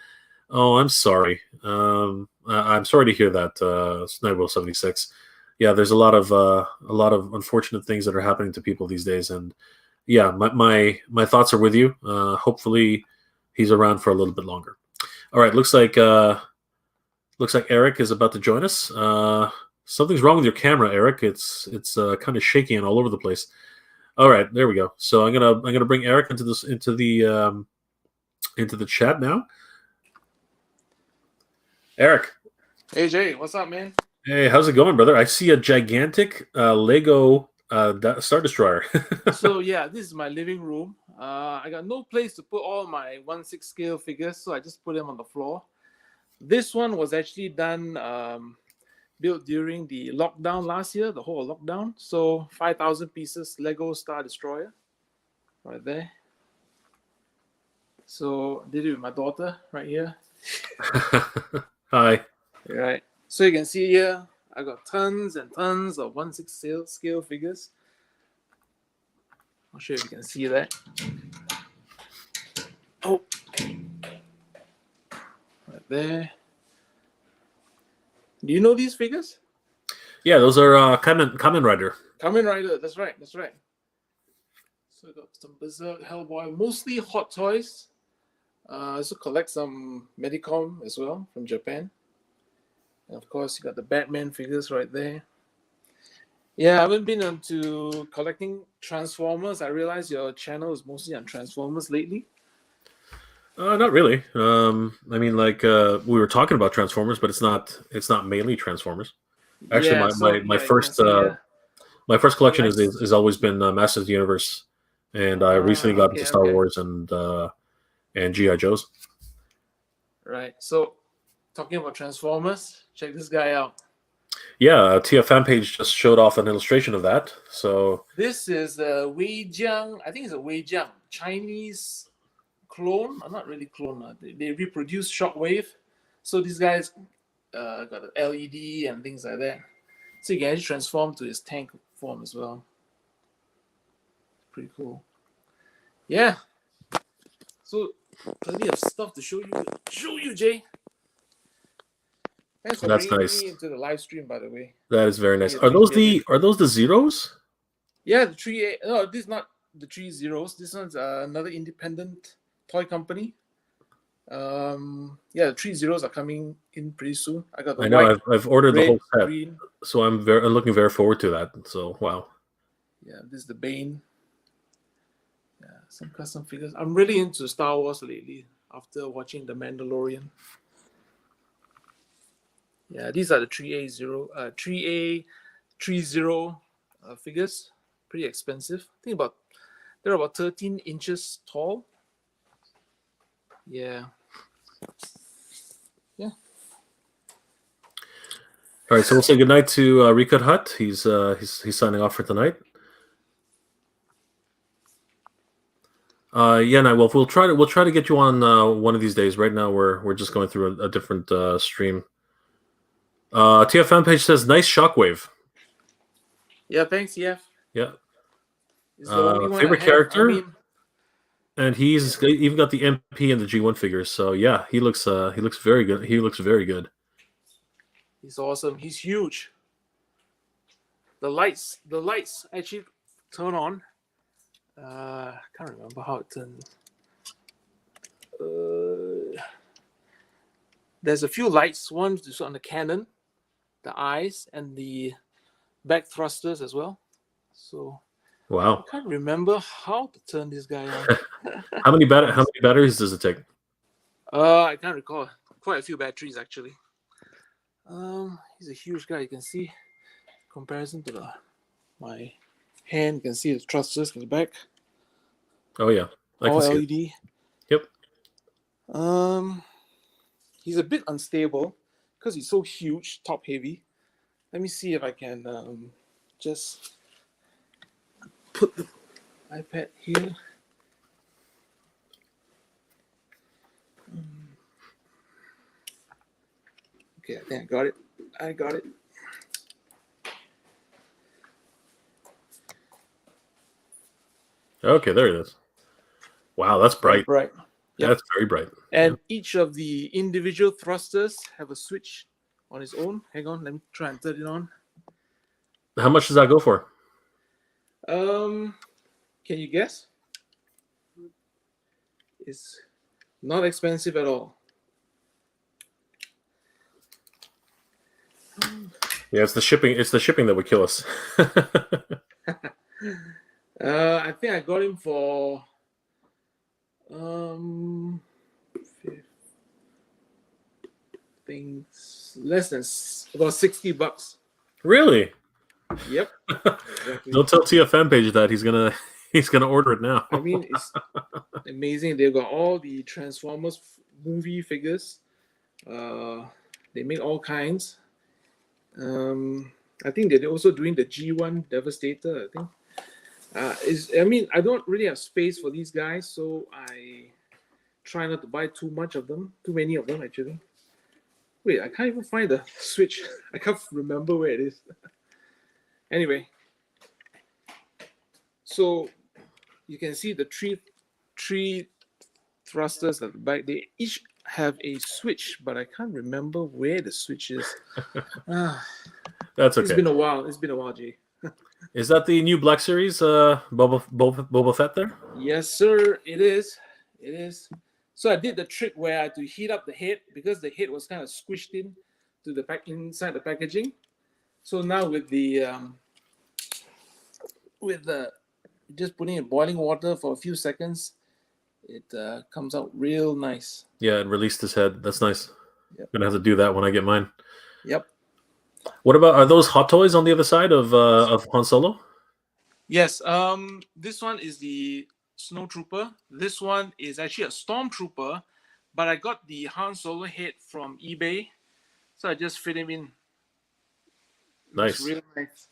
Oh, I'm sorry. I'm sorry to hear that, Nightwolf 76. Yeah, there's a lot of unfortunate things that are happening to people these days, and yeah, my thoughts are with you. Hopefully, he's around for a little bit longer. All right, looks like Eric is about to join us. Something's wrong with your camera, Eric. It's kind of shaky and all over the place. All right, there we go. So I'm gonna bring Eric into the chat now. Eric. Hey Jay, what's up, man? Hey, how's it going, brother? I see a gigantic Lego Star Destroyer. So yeah, this is my living room. I got no place to put all my 1/6 scale figures, so I just put them on the floor. This one was actually done. Built during the lockdown last year, the whole lockdown. So 5,000 pieces Lego Star Destroyer right there. So did it with my daughter right here. Hi. Right. So you can see here, I got tons and tons of 1/6 scale figures. I'll show you if you can see that. Oh, right there. Do you know these figures? Yeah, those are Kamen Rider. Kamen Rider, that's right. So I got some Berserk, Hellboy, mostly Hot Toys. I also collect some Medicom as well from Japan. And of course, you got the Batman figures right there. Yeah, I haven't been into collecting Transformers. I realize your channel is mostly on Transformers lately. Not really. I mean, like we were talking about Transformers, but it's not mainly Transformers. Actually, my first collection has always been Masters of the Universe and I recently got into Star okay. Wars and GI Joes. Right. So, talking about Transformers, check this guy out. Yeah, TF fan page just showed off an illustration of that. So This is the Weijiang. I think it's a Weijiang Chinese clone. Not really clone. They reproduce Shockwave. So these guys got an LED and things like that. So you can actually transform to his tank form as well. Pretty cool. Yeah. So plenty of stuff to show you, Jay. Thanks for that's bringing nice. me into the live stream, by the way. That is very nice. Yeah, Are those the zeros? Yeah, the 3A. No, this is not the 3 zeros. This one's another independent toy company. Yeah, the 3 zeros are coming in pretty soon. I know. I've ordered the whole set, green. so I'm looking very forward to that. So wow. Yeah, this is the Bane. Yeah, some custom figures. I'm really into Star Wars lately after watching The Mandalorian. Yeah, these are the 3A 30 figures. Pretty expensive. I think they're about 13 inches tall. Yeah. Yeah. All right, so we'll say goodnight to Recut Hut. He's signing off for tonight. Yeah, and we'll try to get you on one of these days. Right now we're just going through a different stream. TF fan page says nice Shockwave. Yeah, thanks, TF. Yeah. It's the only one favorite I have. character? I mean, and he's even got the MP and the G1 figures. So yeah, he looks very good. He looks very good. He's awesome. He's huge. The lights actually turn on. Can't remember how it turned. There's a few lights. One is on the cannon, the eyes, and the back thrusters as well. So wow, I can't remember how to turn this guy on. How many batteries does it take? I can't recall. Quite a few batteries actually. He's a huge guy. You can see comparison to my hand. You can see the thrusters in the back. Oh yeah, I all can LED. see it. Yep. He's a bit unstable because he's so huge, top heavy. Let me see if I can just put the iPad here. Okay, I think I got it. Okay, there it is. Wow, that's bright. Right. Yep. That's very bright. And each of the individual thrusters have a switch on its own. Hang on, let me try and turn it on. How much does that go for? Can you guess? It's not expensive at all. Yeah, it's the shipping. It's the shipping that would kill us. I think I got him for things less than about $60. Really? Yep. Exactly. Don't tell TFM page that he's gonna order it now. I mean, it's amazing. They've got all the Transformers movie figures. They make all kinds. I think they're also doing the G1 Devastator. I think. I don't really have space for these guys, so I try not to buy too many of them actually. Wait, I can't even find the switch. I can't remember where it is. Anyway, so you can see the three thrusters at the back. They each have a switch, but I can't remember where the switch is. That's okay. It's been a while, Jay. Is that the new Black Series Boba Fett there? Yes, sir. It is. It is. So I did the trick where I had to heat up the head because the head was kind of squished in to the inside the packaging. So now with just putting in boiling water for a few seconds, it comes out real nice. Yeah, and released his head. That's nice. Yep. Gonna have to do that when I get mine. Yep. What about, are those Hot Toys on the other side of Han Solo? Yes. This one is the Snowtrooper. This one is actually a Stormtrooper, but I got the Han Solo head from eBay, so I just fit him in. Looks Nice. really nice.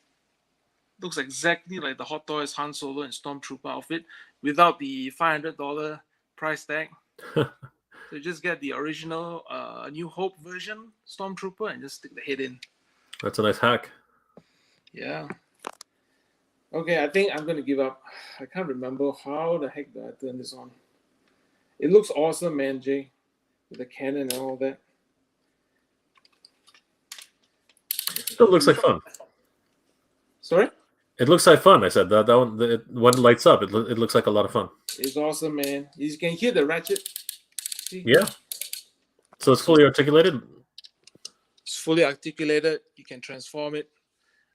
Looks exactly like the Hot Toys Han Solo and Stormtrooper outfit without the $500 price tag. So you just get the original New Hope version Stormtrooper and just stick the head in. That's a nice hack. Yeah. Okay, I think I'm going to give up. I can't remember how the heck did I turn this on. It looks awesome, man, Jay. With the cannon and all that. It looks like fun. Sorry? It looks like fun. I said that one. When it lights up, it looks like a lot of fun. It's awesome, man. You can hear the ratchet. See? Yeah. So it's fully articulated. It's fully articulated. You can transform it.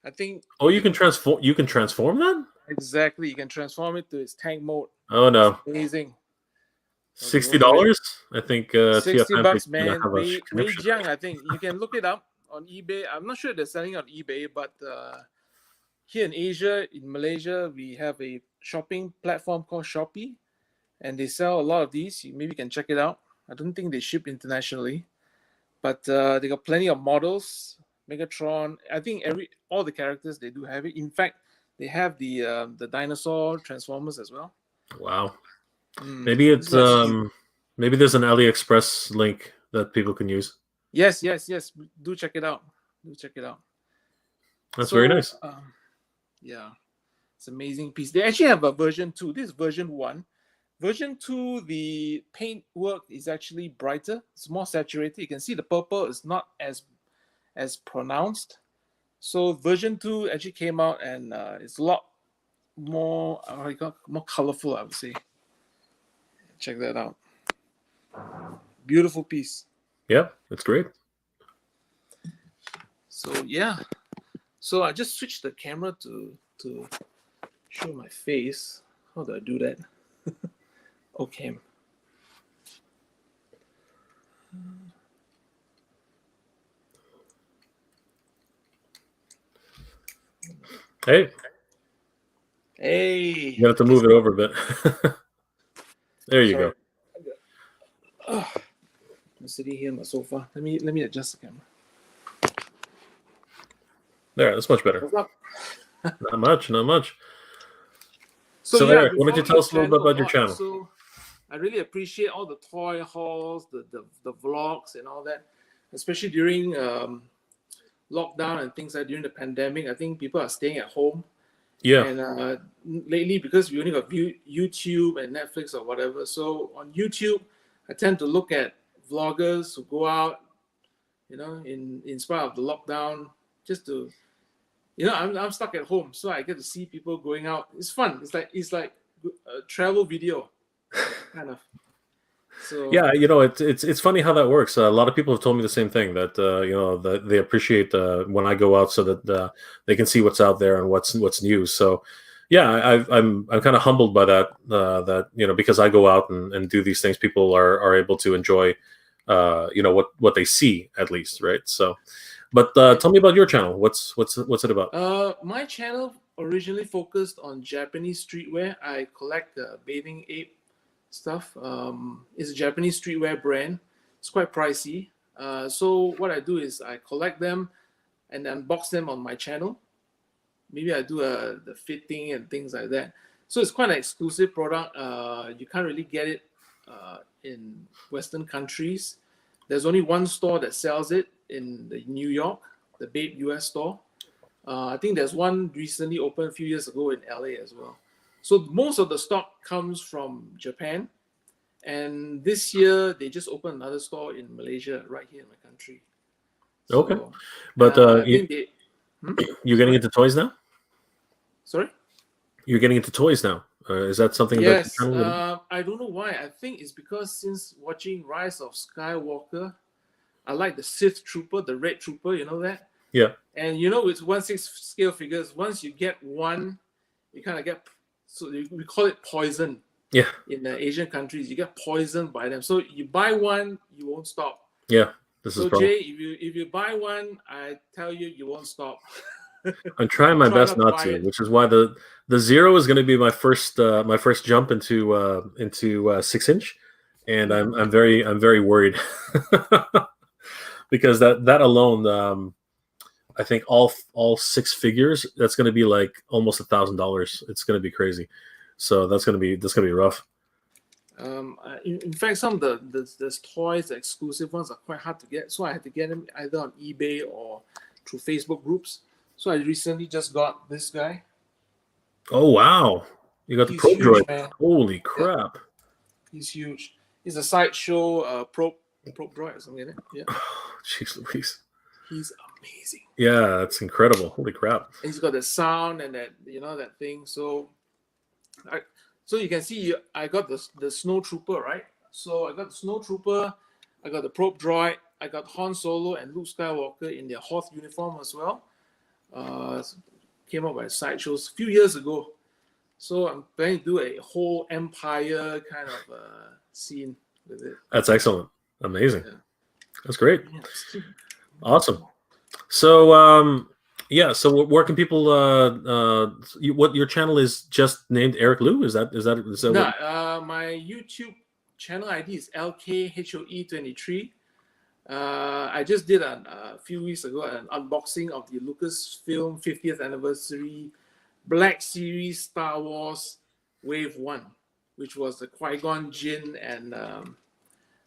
I think. Oh, you can transform. You can transform that. Exactly. You can transform it to its tank mode. Oh no! It's amazing. $60. I think $60, man. have a Wei subscription. Jiang, I think you can look it up on eBay. I'm not sure they're selling on eBay, but here in Asia, in Malaysia, we have a shopping platform called Shopee, and they sell a lot of these. Maybe you can check it out. I don't think they ship internationally, but they got plenty of models. Megatron. I think all the characters they do have it. In fact, they have the dinosaur Transformers as well. Wow. Maybe it's maybe there's an AliExpress link that people can use. Yes. Do check it out. That's very nice. Yeah, it's an amazing piece. They actually have a version 2. This is version 1. Version 2, the paint work is actually brighter. It's more saturated. You can see the purple is not as pronounced. So version 2 actually came out and it's a lot more more colorful, I would say. Check that out. Beautiful piece. Yeah, it's great. So yeah. So I just switched the camera to show my face. How do I do that? Okay. Hey, you have to move it over a bit. There you go. I'm sitting here on the sofa. Let me adjust the camera. There, that's much better. Not much. So yeah, Eric, why don't you tell us a little bit about your channel? So I really appreciate all the toy hauls, the vlogs and all that, especially during lockdown and things like during the pandemic. I think people are staying at home. Yeah. And lately, because we only got YouTube and Netflix or whatever, so on YouTube, I tend to look at vloggers who go out, in spite of the lockdown, just to, I'm stuck at home, so I get to see people going out. It's fun. It's like a travel video, kind of. So yeah, it's funny how that works. A lot of people have told me the same thing, that that they appreciate when I go out so that they can see what's out there and what's new. So yeah, I'm kind of humbled by that. That because I go out and do these things, people are able to enjoy what they see, at least, right? So, but tell me about your channel. What's it about? My channel originally focused on Japanese streetwear. I collect bathing ape stuff. It's a Japanese streetwear brand. It's quite pricey. So what I do is I collect them and unbox them on my channel. Maybe I do the fitting and things like that. So it's quite an exclusive product. You can't really get it in Western countries. There's only one store that sells it in New York, the Babe US store. I think there's one recently opened a few years ago in LA as well. So most of the stock comes from Japan, and this year they just opened another store in Malaysia, right here in my country. So, okay, but you're getting into toys now? Sorry? You're getting into toys now. Is that something? Yes. I don't know why. I think it's because since watching Rise of Skywalker, I like the Sith Trooper, the Red Trooper. You know that? Yeah. And it's 1/6 scale figures. Once you get one, you kind of get. So we call it poison. Yeah. In the Asian countries, you get poisoned by them. So you buy one, you won't stop. Yeah. This is so Jay, if you buy one, I tell you, you won't stop. I'm trying my Try best not to not buy to, it. which is why the zero is going to be my first jump into 6-inch, and I'm very worried because that alone, I think all six figures, that's going to be like almost $1,000. It's going to be crazy. So that's going to be rough. In fact, some of the toys, the exclusive ones, are quite hard to get. So I had to get them either on eBay or through Facebook groups. So I recently just got this guy. Oh wow! You got the He's probe huge, droid. man. Holy crap! He's huge. He's a sideshow probe droid or something like that. Yeah. Jeez Louise. He's amazing. Yeah, that's incredible. Holy crap! And he's got the sound and that that thing. So you can see I got the Snow Trooper, right? So I got the Snow Trooper, I got the probe droid, I got Han Solo and Luke Skywalker in their Hoth uniform as well. Came out by Sideshows a few years ago. So I'm planning to do a whole Empire kind of scene with it. That's excellent. Amazing. Yeah. That's great. Yeah. Awesome. So so where can people what your channel is just named Eric Liu? Is that No, my YouTube channel ID is LKHOE23. I just did a few weeks ago an unboxing of the Lucasfilm 50th anniversary Black Series Star Wars Wave 1, which was the Qui-Gon Jinn and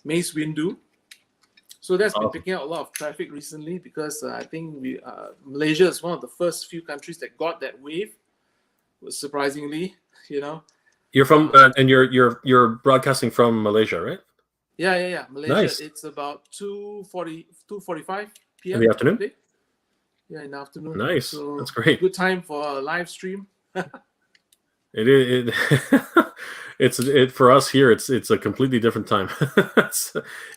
Mace Windu. So that's been picking up a lot of traffic recently because I think Malaysia is one of the first few countries that got that wave. Surprisingly, You're from and you're broadcasting from Malaysia, right? Yeah. Malaysia. Nice. It's about 2:45 p.m. in the afternoon. Today. Yeah, in the afternoon. Nice. So that's great. Good time for a live stream. It it's for us here. It's a completely different time.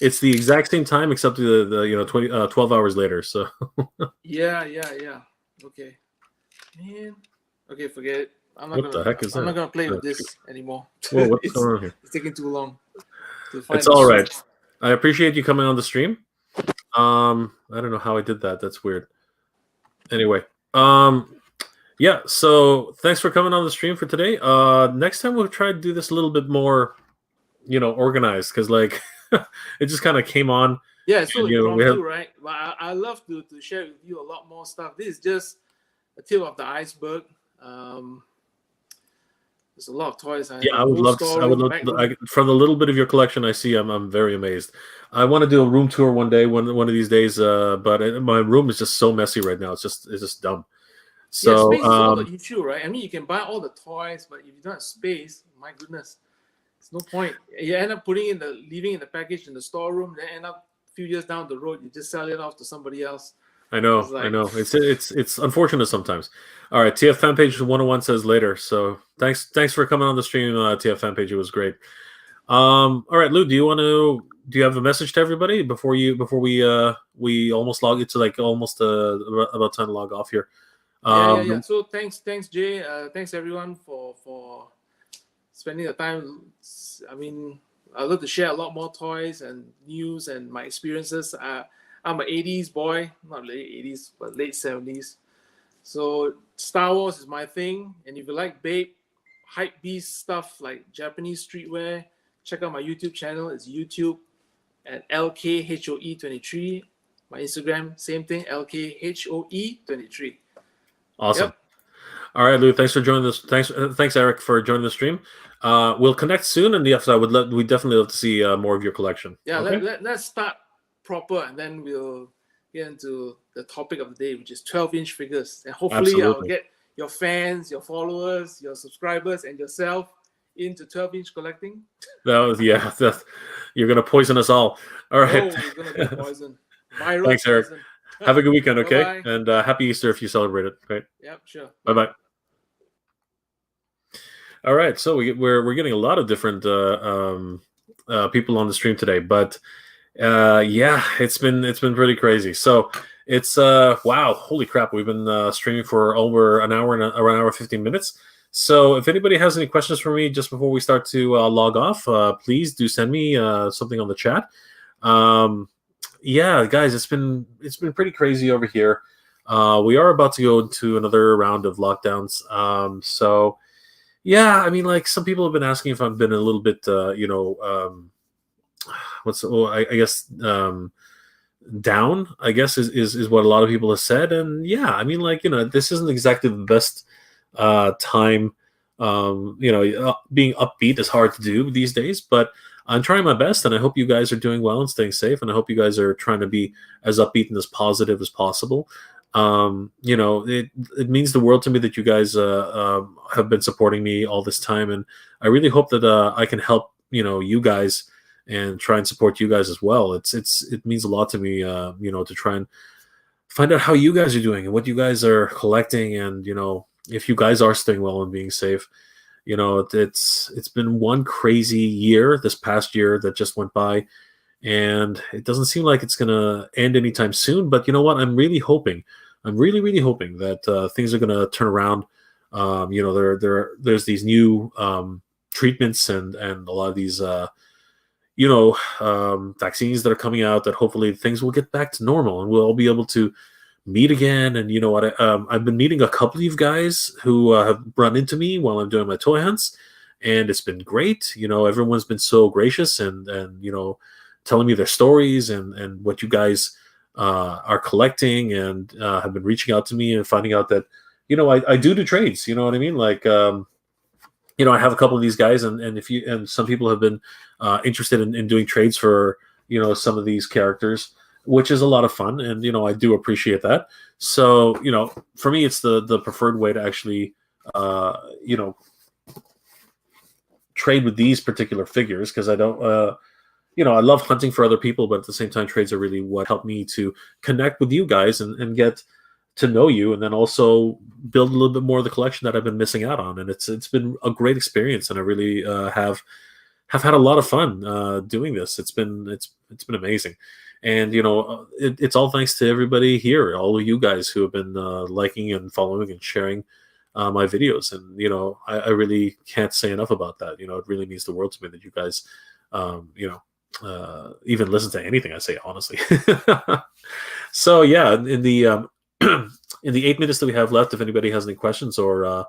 it's the exact same time except the 12 hours later. So Yeah. Okay, man. Okay, forget it. I'm not gonna play with this anymore. Well, what's going on here? It's taking too long. To find It's all right. I appreciate you coming on the stream. I don't know how I did that. That's weird. Anyway, yeah. So thanks for coming on the stream for today. Next time we'll try to do this a little bit more, organized because it just kind of came on. Yeah, so impromptu, right? But I love to share with you a lot more stuff. This is just a tip of the iceberg. There's a lot of toys. I would love. From the little bit of your collection I see, I'm very amazed. I want to do a room tour one day, one of these days. But my room is just so messy right now. It's just dumb. So space is all the issue, right? I mean, you can buy all the toys, but if you don't have space, my goodness, there's no point. You end up leaving in the package in the storeroom, then end up a few years down the road, you just sell it off to somebody else. I know. It's unfortunate sometimes. All right, TF Fanpage 101 says later. So thanks for coming on the stream, TF Fanpage. It was great. All right, Lou, do you have a message to everybody before we almost log? It's almost about time to log off here. Yeah. So thanks, Jay. Thanks everyone for spending the time. I mean, I love to share a lot more toys and news and my experiences. I'm an 80s boy, not late 80s, but late 70s. So Star Wars is my thing. And if you like hype beast stuff like Japanese streetwear, check out my YouTube channel. It's YouTube at LKHOE23. My Instagram, same thing, LKHOE23. Awesome. Yep. All right, Lou. Thanks for joining this. Thanks, Eric, for joining the stream. We'll connect soon, and yes, we definitely love to see more of your collection. Yeah, okay? let's start proper, and then we'll get into the topic of the day, which is 12-inch figures. And hopefully, Absolutely. I'll get your fans, your followers, your subscribers, and yourself into 12-inch collecting. You're gonna poison us all. All right. Oh, you're gonna be poison. Thanks, Eric. Poison. Have a good weekend, okay? Bye-bye. And happy Easter if you celebrate it. Right? Yep, sure. Bye. All right, so we're getting a lot of different people on the stream today, but it's been pretty crazy. So it's wow, holy crap! We've been streaming for over an hour and around an hour 15 minutes. So if anybody has any questions for me just before we start to log off, please do send me something on the chat. Yeah, guys, it's been pretty crazy over here. We are about to go into another round of lockdowns. So yeah, I mean, like some people have been asking if I've been a little bit, I guess down. I guess is what a lot of people have said, and yeah, I mean, like this isn't exactly the best time. Being upbeat is hard to do these days, but I'm trying my best, and I hope you guys are doing well and staying safe, and I hope you guys are trying to be as upbeat and as positive as possible. It means the world to me that you guys have been supporting me all this time, and I really hope that I can help you guys and try and support you guys as well. It means a lot to me, to try and find out how you guys are doing and what you guys are collecting, and if you guys are staying well and being safe. It's been one crazy year, this past year that just went by, and it doesn't seem like it's gonna end anytime soon. But you know what? I'm really hoping. I'm really, really hoping that things are gonna turn around. There's these new treatments and a lot of these vaccines that are coming out, that hopefully things will get back to normal and we'll all be able to meet again. And you know what? I've been meeting a couple of you guys who have run into me while I'm doing my toy hunts, and it's been great. Everyone's been so gracious and telling me their stories and what you guys are collecting, and have been reaching out to me and finding out that I do trades. You know what I mean? Like I have a couple of these guys, and some people have been interested in doing trades for some of these characters, which is a lot of fun, and I do appreciate that. So for me, it's the preferred way to actually trade with these particular figures, because I don't I love hunting for other people, but at the same time, trades are really what helped me to connect with you guys and get to know you, and then also build a little bit more of the collection that I've been missing out on. And it's been a great experience, and I really have had a lot of fun doing this. It's been amazing, and it's all thanks to everybody here, all of you guys who have been liking and following and sharing my videos. And I really can't say enough about that. It really means the world to me that you guys even listen to anything I say, honestly. So yeah, in the in the 8 minutes that we have left, if anybody has any questions, or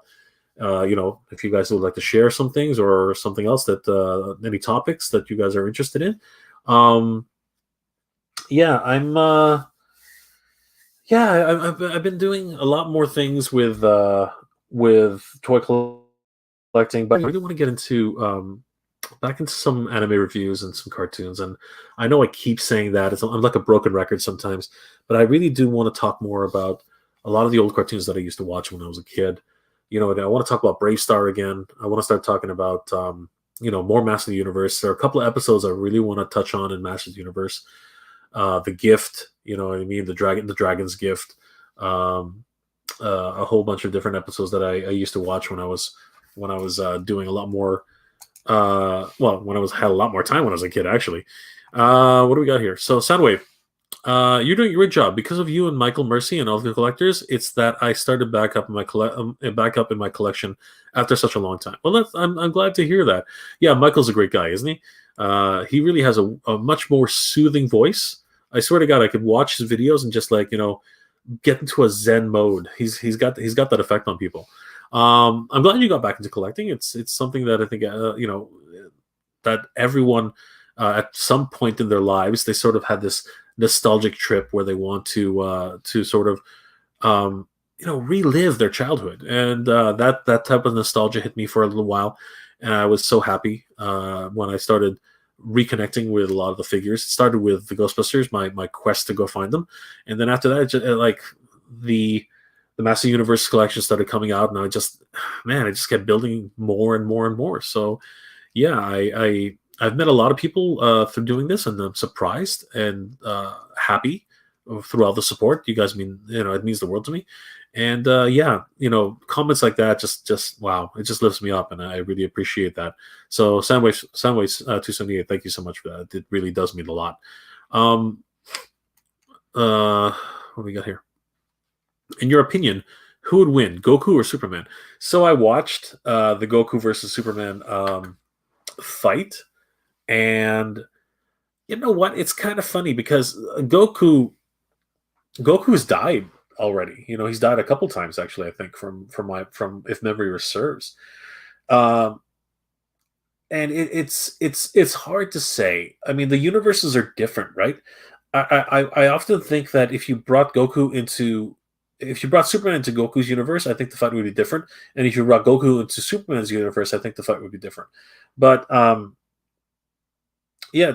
if you guys would like to share some things or something else, that any topics that you guys are interested in, I've been doing a lot more things with toy collecting, but I really want to get into back into some anime reviews and some cartoons. And I know I keep saying that I'm like a broken record sometimes, but I really do want to talk more about a lot of the old cartoons that I used to watch when I was a kid. I want to talk about Brave Star again. I want to start talking about more Master of the Universe. There are a couple of episodes I really want to touch on in Master of the Universe. The Gift, you know what I mean, the Dragon's Gift. A whole bunch of different episodes that I used to watch when I was doing a lot more. When I had a lot more time when I was a kid, actually. What do we got here? So Soundwave, you're doing a great job. Because of you and Michael Mercy and all the collectors, it's that I started back up in my collection after such a long time. Well, I'm glad to hear that. Yeah, Michael's a great guy, isn't he? He really has a much more soothing voice. I swear to God, I could watch his videos and just get into a Zen mode. He's got that effect on people. I'm glad you got back into collecting. It's something that I think that everyone at some point in their lives, they sort of had this nostalgic trip where they want to sort of relive their childhood, and that type of nostalgia hit me for a little while, and I was so happy when I started reconnecting with a lot of the figures. It started with the Ghostbusters, my quest to go find them, and then after that, the Master Universe collection started coming out, and I just kept building more and more and more. So yeah, I've met a lot of people through doing this, and I'm surprised and happy through all the support. You guys it means the world to me. And comments like that just wow, it just lifts me up, and I really appreciate that. So Soundwaves 278, thank you so much for that. It really does mean a lot. What do we got here? In your opinion, who would win, Goku or Superman? So I watched the Goku versus Superman fight, and you know what? It's kind of funny because Goku's died already. He's died a couple times actually. I think from if memory serves. And it's hard to say. I mean, the universes are different, right? I often think that if you brought Superman into Goku's universe, I think the fight would be different. And if you brought Goku into Superman's universe, I think the fight would be different. But yeah,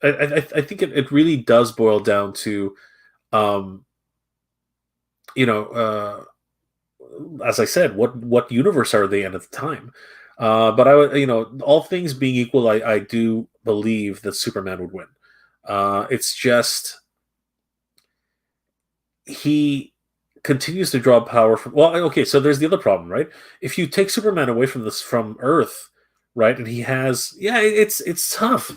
I think it really does boil down to, as I said, what universe are they in at the time? But I would, all things being equal, I do believe that Superman would win. It's just he continues to draw power from. Well, okay, so there's the other problem, right? If you take Superman away from Earth, right, and he has, it's tough.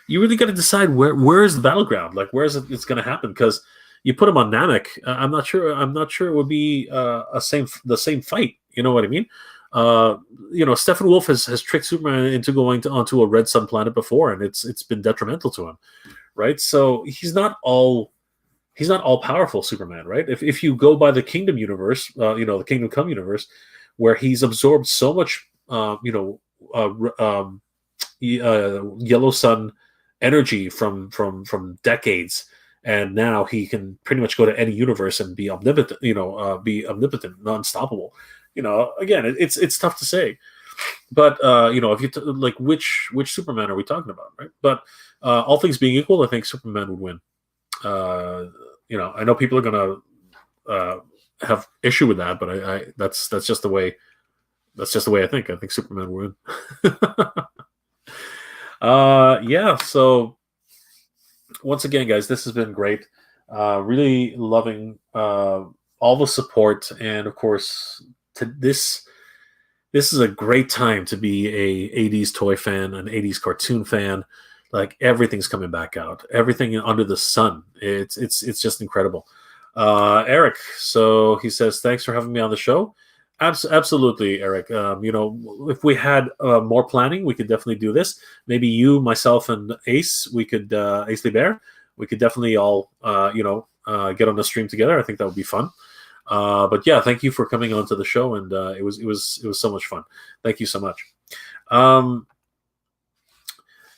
You really got to decide where is the battleground, like where is it's going to happen, because you put him on Namek. I'm not sure it would be the same fight. You know what I mean? Steppenwolf has tricked Superman into going onto a red sun planet before, and it's been detrimental to him, right? So he's not all powerful, Superman, right? If you go by the Kingdom universe, the Kingdom Come universe, where he's absorbed so much, yellow sun energy from decades, and now he can pretty much go to any universe and be omnipotent, unstoppable. Again, it's tough to say, but if you like, which Superman are we talking about, right? But all things being equal, I think Superman would win. I know people are gonna have issue with that, but I that's just the way I think. I think Superman would win. Yeah. So once again, guys, this has been great. Really loving all the support, and of course, this is a great time to be a 80s toy fan, an 80s cartoon fan. Like, everything's coming back out, everything under the sun. It's just incredible. Eric, so he says, thanks for having me on the show. Absolutely, Eric. If we had more planning, we could definitely do this. Maybe you, myself, and Ace, Ace Liber, we could definitely all get on the stream together. I think that would be fun. But yeah, thank you for coming on to the show, and it was so much fun. Thank you so much.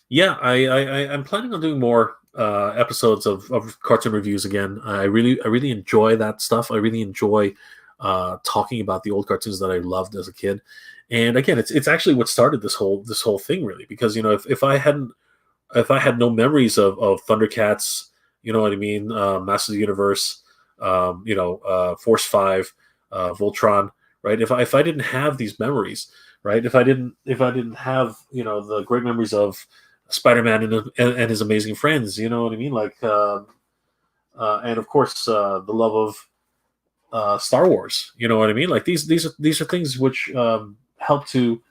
Yeah, I'm planning on doing more episodes of cartoon reviews again. I really enjoy that stuff. I really enjoy talking about the old cartoons that I loved as a kid. And again, it's actually what started this whole thing, really, because if I had no memories of Thundercats, you know what I mean, Masters of the Universe, Force 5, Voltron, right? If I didn't have these memories, right? If I didn't have the great memories of Spider-Man and his amazing friends, you know what I mean, like and of course the love of Star Wars, you know what I mean, like these are things which help to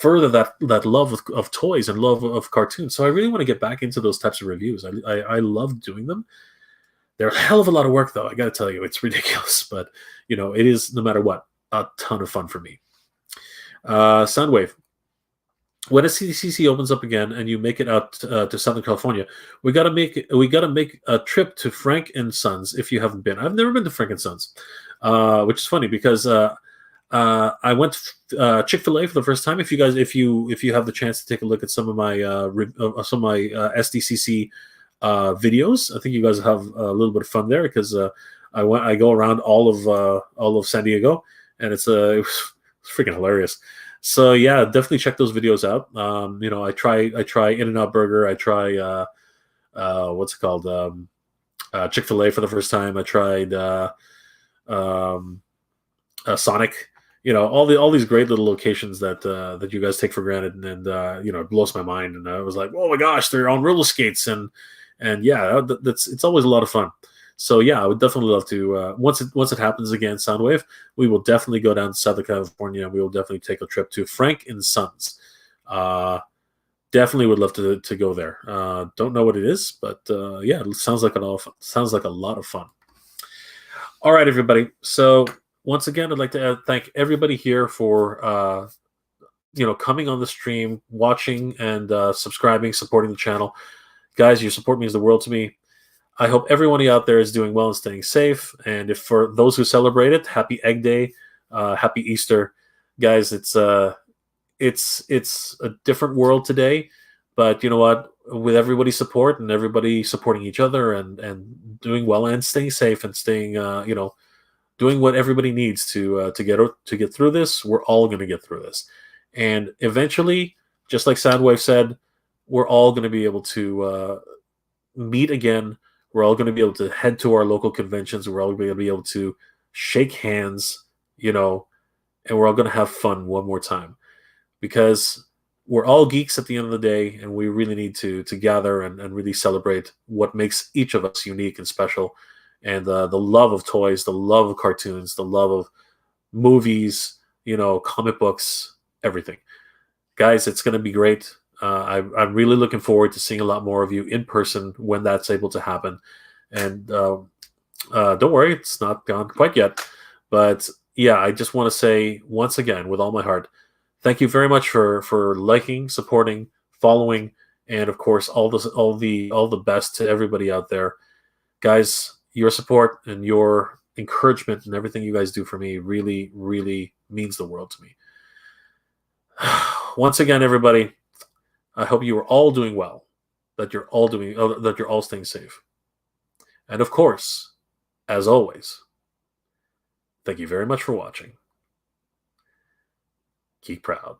further that love of toys and love of cartoons. So I really want to get back into those types of reviews. I love doing them. They're a hell of a lot of work, though. I got to tell you, it's ridiculous, but it is, no matter what, a ton of fun for me. Soundwave, when a CCC opens up again and you make it out to Southern California, we gotta make a trip to Frank and Sons if you haven't been. I've never been to Frank and Sons, which is funny because I went to Chick-fil-A for the first time. If you have the chance to take a look at some of my SDCC videos, I think you guys have a little bit of fun there, because I go around all of San Diego, and it was freaking hilarious. So yeah, definitely check those videos out. I try In-N-Out Burger. I try what's it called, Chick-fil-A for the first time. I tried Sonic. All these great little locations that you guys take for granted, and it blows my mind. And I was like, oh my gosh, they're on roller skates, and yeah, it's always a lot of fun. So yeah, I would definitely love to, once it happens again, Soundwave, we will definitely go down to Southern California, and we will definitely take a trip to Frank and Sons. Definitely would love to go there. Don't know what it is, but yeah, it sounds like a lot of fun. All right, everybody. So once again, I'd like to thank everybody here for coming on the stream, watching, and subscribing, supporting the channel. Guys, your support means the world to me. I hope everybody out there is doing well and staying safe. And if for those who celebrate it, happy Egg Day, happy Easter, guys. It's a different world today, but you know what? With everybody's support and everybody supporting each other and doing well and staying safe and staying doing what everybody needs to get through this, we're all going to get through this, and eventually, just like Soundwave said, we're all going to be able to meet again. We're all going to be able to head to our local conventions. We're all going to be able to shake hands, and we're all going to have fun one more time, because we're all geeks at the end of the day, and we really need to gather and really celebrate what makes each of us unique and special, and the love of toys, the love of cartoons, the love of movies, comic books, everything. Guys, it's going to be great. I'm really looking forward to seeing a lot more of you in person when that's able to happen. And don't worry, it's not gone quite yet. But yeah, I just want to say once again, with all my heart, thank you very much for liking, supporting, following, and of course all the best to everybody out there. Guys, your support and your encouragement and everything you guys do for me really, really means the world to me. Once again, everybody, I hope you are all doing well, that you're all staying safe. And of course, as always, thank you very much for watching. Geek proud.